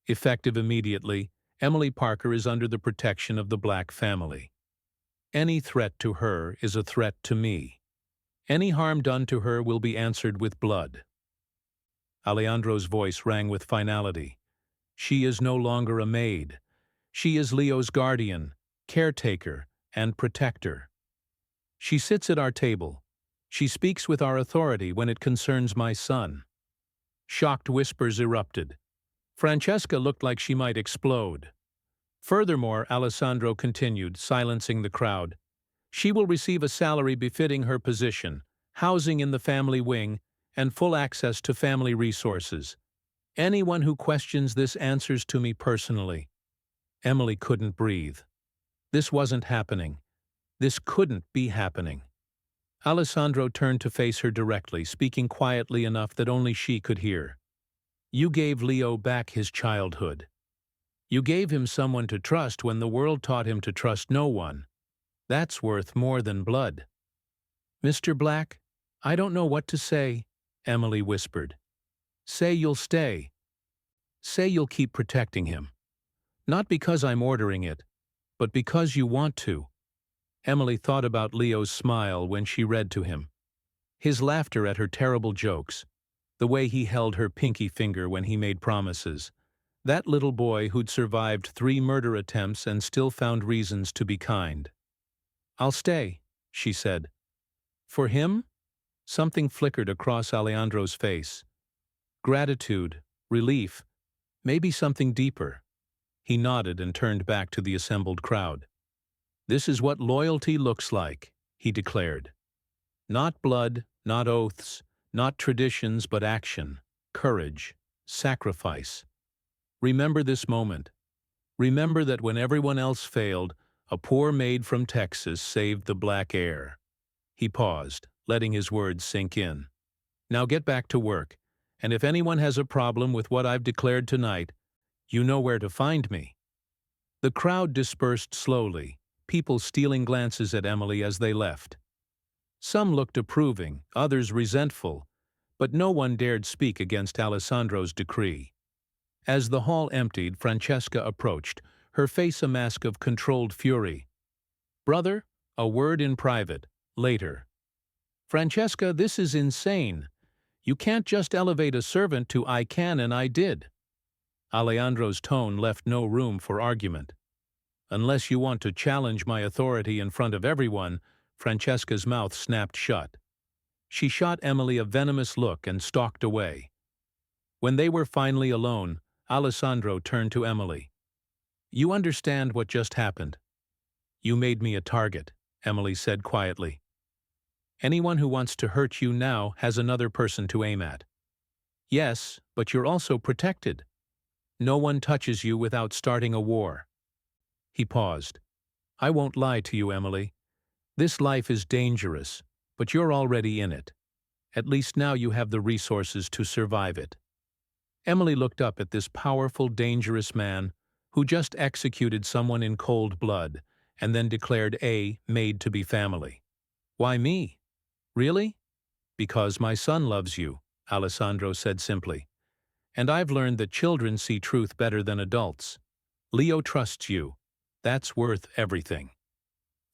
Effective immediately, Emily Parker is under the protection of the Black family. Any threat to her is a threat to me. Any harm done to her will be answered with blood. Alejandro's voice rang with finality. She is no longer a maid. She is Leo's guardian, caretaker, and protector. She sits at our table. She speaks with our authority when it concerns my son. Shocked whispers erupted. Francesca looked like she might explode. Furthermore, Alessandro continued, silencing the crowd, she will receive a salary befitting her position, housing in the family wing, and full access to family resources. Anyone who questions this answers to me personally. Emily couldn't breathe. This wasn't happening. This couldn't be happening. Alessandro turned to face her directly, speaking quietly enough that only she could hear. You gave Leo back his childhood. You gave him someone to trust when the world taught him to trust no one. That's worth more than blood. Mr. Black, I don't know what to say, Emily whispered. Say you'll stay. Say you'll keep protecting him. Not because I'm ordering it, but because you want to. Emily thought about Leo's smile when she read to him. His laughter at her terrible jokes. The way he held her pinky finger when he made promises. That little boy who'd survived 3 murder attempts and still found reasons to be kind. I'll stay, she said. For him? Something flickered across Alejandro's face. Gratitude, relief, maybe something deeper. He nodded and turned back to the assembled crowd. This is what loyalty looks like, he declared. Not blood, not oaths, not traditions, but action, courage, sacrifice. Remember this moment. Remember that when everyone else failed, a poor maid from Texas saved the black heir. He paused, letting his words sink in. Now get back to work, and if anyone has a problem with what I've declared tonight, you know where to find me." The crowd dispersed slowly, people stealing glances at Emily as they left. Some looked approving, others resentful, but no one dared speak against Alessandro's decree. As the hall emptied, Francesca approached, her face a mask of controlled fury. "Brother, a word in private, later." "Francesca, this is insane. You can't just elevate a servant to 'I can' and 'I did.'" Alejandro's tone left no room for argument. "Unless you want to challenge my authority in front of everyone," Francesca's mouth snapped shut. She shot Emily a venomous look and stalked away. When they were finally alone, Alessandro turned to Emily. "You understand what just happened?" "You made me a target," Emily said quietly. "Anyone who wants to hurt you now has another person to aim at." "Yes, but you're also protected. No one touches you without starting a war." He paused. "I won't lie to you, Emily. This life is dangerous, but you're already in it. At least now you have the resources to survive it." Emily looked up at this powerful, dangerous man who just executed someone in cold blood and then declared Maid to be family. "Why me?" "Really?" "Because my son loves you," Alessandro said simply. "And I've learned that children see truth better than adults. Leo trusts you. That's worth everything."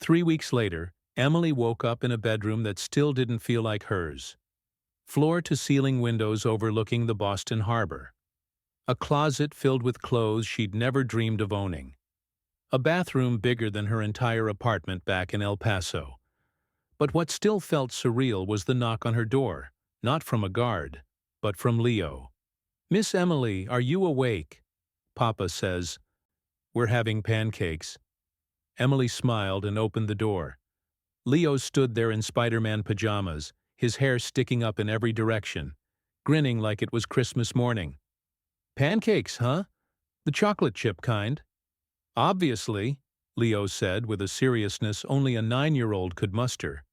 3 weeks later, Emily woke up in a bedroom that still didn't feel like hers. Floor-to-ceiling windows overlooking the Boston Harbor. A closet filled with clothes she'd never dreamed of owning. A bathroom bigger than her entire apartment back in El Paso. But what still felt surreal was the knock on her door, not from a guard, but from Leo. "Miss Emily, are you awake?" "Papa says we're having pancakes." Emily smiled and opened the door. Leo stood there in Spider-Man pajamas, his hair sticking up in every direction, grinning like it was Christmas morning. "Pancakes, huh? The chocolate chip kind?" "Obviously," Leo said with a seriousness only a 9-year-old could muster.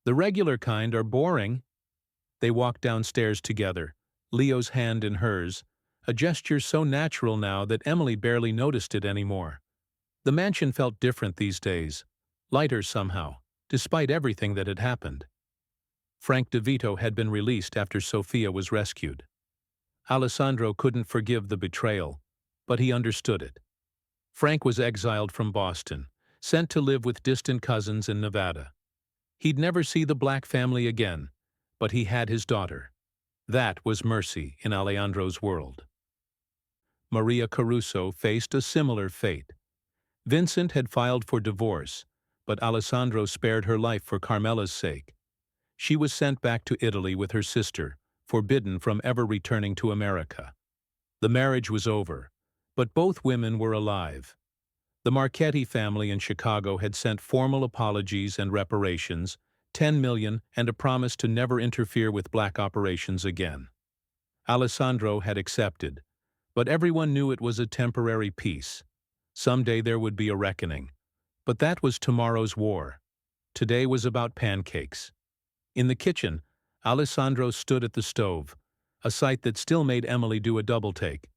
"The regular kind are boring." They walked downstairs together, Leo's hand in hers, a gesture so natural now that Emily barely noticed it anymore. The mansion felt different these days, lighter somehow, despite everything that had happened. Frank DeVito had been released after Sophia was rescued. Alessandro couldn't forgive the betrayal, but he understood it. Frank was exiled from Boston, sent to live with distant cousins in Nevada. He'd never see the Black family again, but he had his daughter. That was mercy in Alejandro's world. Maria Caruso faced a similar fate. Vincent had filed for divorce, but Alessandro spared her life for Carmela's sake. She was sent back to Italy with her sister, forbidden from ever returning to America. The marriage was over, but both women were alive. The Marchetti family in Chicago had sent formal apologies and reparations, $10 million, and a promise to never interfere with Black operations again. Alessandro had accepted, but everyone knew it was a temporary peace. Someday there would be a reckoning. But that was tomorrow's war. Today was about pancakes. In the kitchen, Alessandro stood at the stove, a sight that still made Emily do a double-take.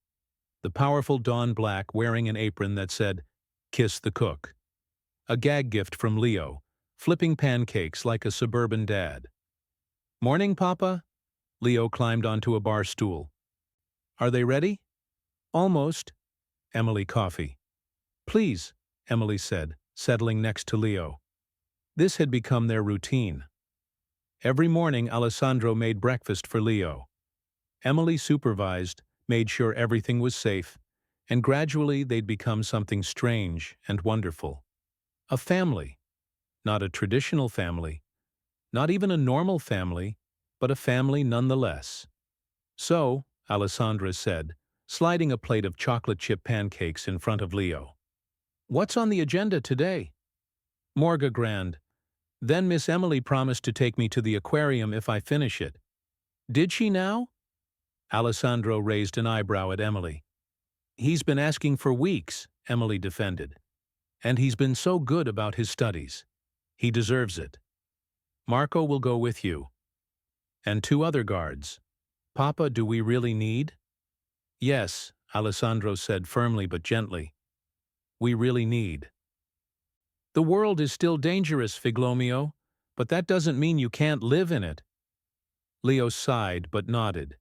The powerful Dawn Black wearing an apron that said, "Kiss the cook." A gag gift from Leo, flipping pancakes like a suburban dad. "Morning, Papa?" Leo climbed onto a bar stool. "Are they ready?" "Almost." Emily coffee. "Please," Emily said, settling next to Leo. This had become their routine. Every morning Alessandro made breakfast for Leo. Emily supervised, made sure everything was safe, and gradually they'd become something strange and wonderful. A family. Not a traditional family. Not even a normal family, but a family nonetheless. "So," Alessandra said, sliding a plate of chocolate chip pancakes in front of Leo. "What's on the agenda today?" "Morga Grand. Then Miss Emily promised to take me to the aquarium if I finish it." "Did she now?" Alessandro raised an eyebrow at Emily. "He's been asking for weeks," Emily defended. "And he's been so good about his studies. He deserves it. Marco will go with you." "And 2 other guards." Papa, do we really need? Yes, Alessandro said firmly but gently. We really need. The world is still dangerous, Figlomio, but that doesn't mean you can't live in it. Leo sighed but nodded.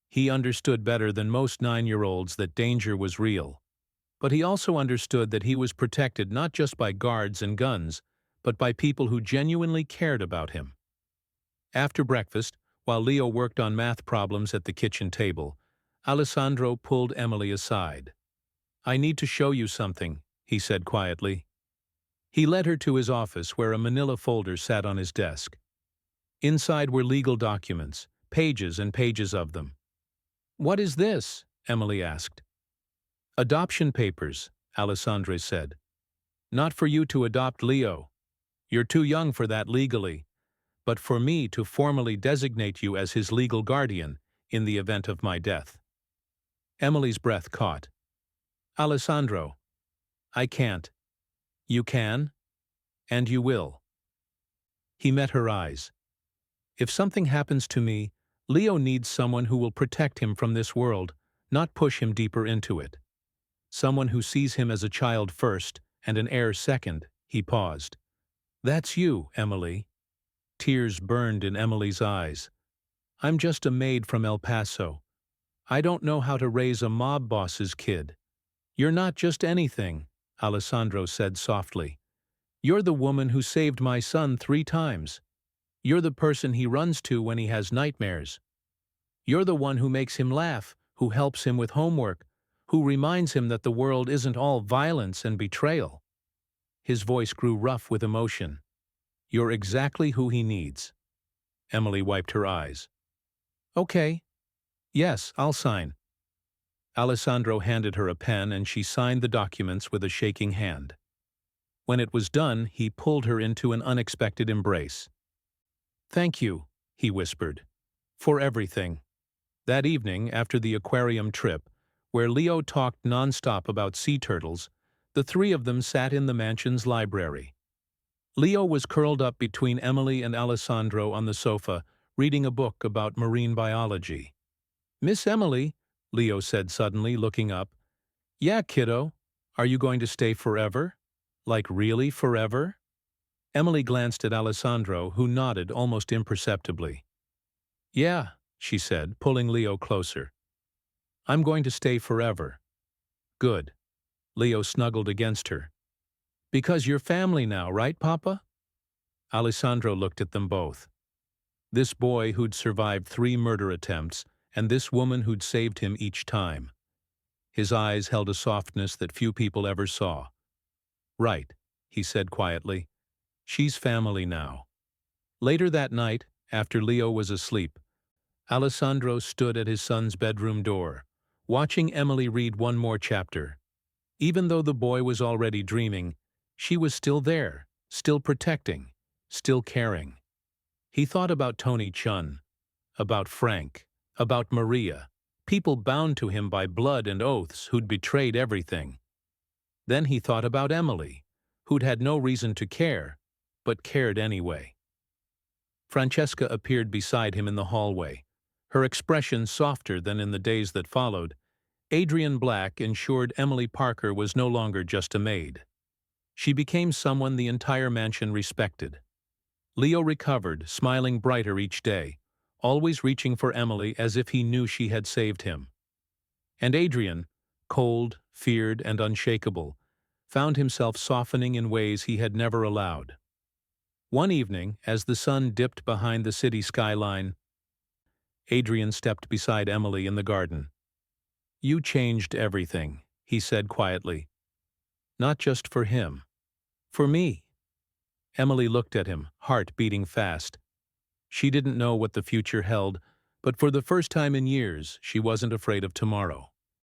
He understood better than most 9-year-olds that danger was real. But he also understood that he was protected not just by guards and guns, but by people who genuinely cared about him. After breakfast, while Leo worked on math problems at the kitchen table, Alessandro pulled Emily aside. I need to show you something, he said quietly. He led her to his office where a manila folder sat on his desk. Inside were legal documents, pages and pages of them. What is this? Emily asked. Adoption papers, Alessandro said. Not for you to adopt Leo. You're too young for that legally, but for me to formally designate you as his legal guardian in the event of my death. Emily's breath caught. Alessandro, I can't. You can, and you will. He met her eyes. If something happens to me, Leo needs someone who will protect him from this world, not push him deeper into it. Someone who sees him as a child first and an heir second, he paused. That's you, Emily. Tears burned in Emily's eyes. I'm just a maid from El Paso. I don't know how to raise a mob boss's kid. You're not just anything, Alessandro said softly. You're the woman who saved my son 3 times. You're the person he runs to when he has nightmares. You're the one who makes him laugh, who helps him with homework, who reminds him that the world isn't all violence and betrayal. His voice grew rough with emotion. You're exactly who he needs. Emily wiped her eyes. Okay. Yes, I'll sign. Alessandro handed her a pen and she signed the documents with a shaking hand. When it was done, he pulled her into an unexpected embrace. Thank you, he whispered, for everything. That evening, after the aquarium trip, where Leo talked nonstop about sea turtles, the 3 of them sat in the mansion's library. Leo was curled up between Emily and Alessandro on the sofa, reading a book about marine biology. Miss Emily, Leo said suddenly, looking up. Yeah, kiddo. Are you going to stay forever? Like really forever? Emily glanced at Alessandro, who nodded almost imperceptibly. Yeah, she said, pulling Leo closer. I'm going to stay forever. Good. Leo snuggled against her. Because you're family now, right, Papa? Alessandro looked at them both. This boy who'd survived 3 murder attempts, and this woman who'd saved him each time. His eyes held a softness that few people ever saw. Right, he said quietly. She's family now. Later that night, after Leo was asleep, Alessandro stood at his son's bedroom door, watching Emily read one more chapter. Even though the boy was already dreaming, she was still there, still protecting, still caring. He thought about Tony Chun, about Frank, about Maria, people bound to him by blood and oaths who'd betrayed everything. Then he thought about Emily, who'd had no reason to care, but cared anyway. Francesca appeared beside him in the hallway, her expression softer than in the days that followed. Adrian Black ensured Emily Parker was no longer just a maid. She became someone the entire mansion respected. Leo recovered, smiling brighter each day, always reaching for Emily as if he knew she had saved him. And Adrian, cold, feared, and unshakable, found himself softening in ways he had never allowed. One evening, as the sun dipped behind the city skyline, Adrian stepped beside Emily in the garden. You changed everything, he said quietly. Not just for him. For me. Emily looked at him, heart beating fast. She didn't know what the future held, but for the first time in years, she wasn't afraid of tomorrow.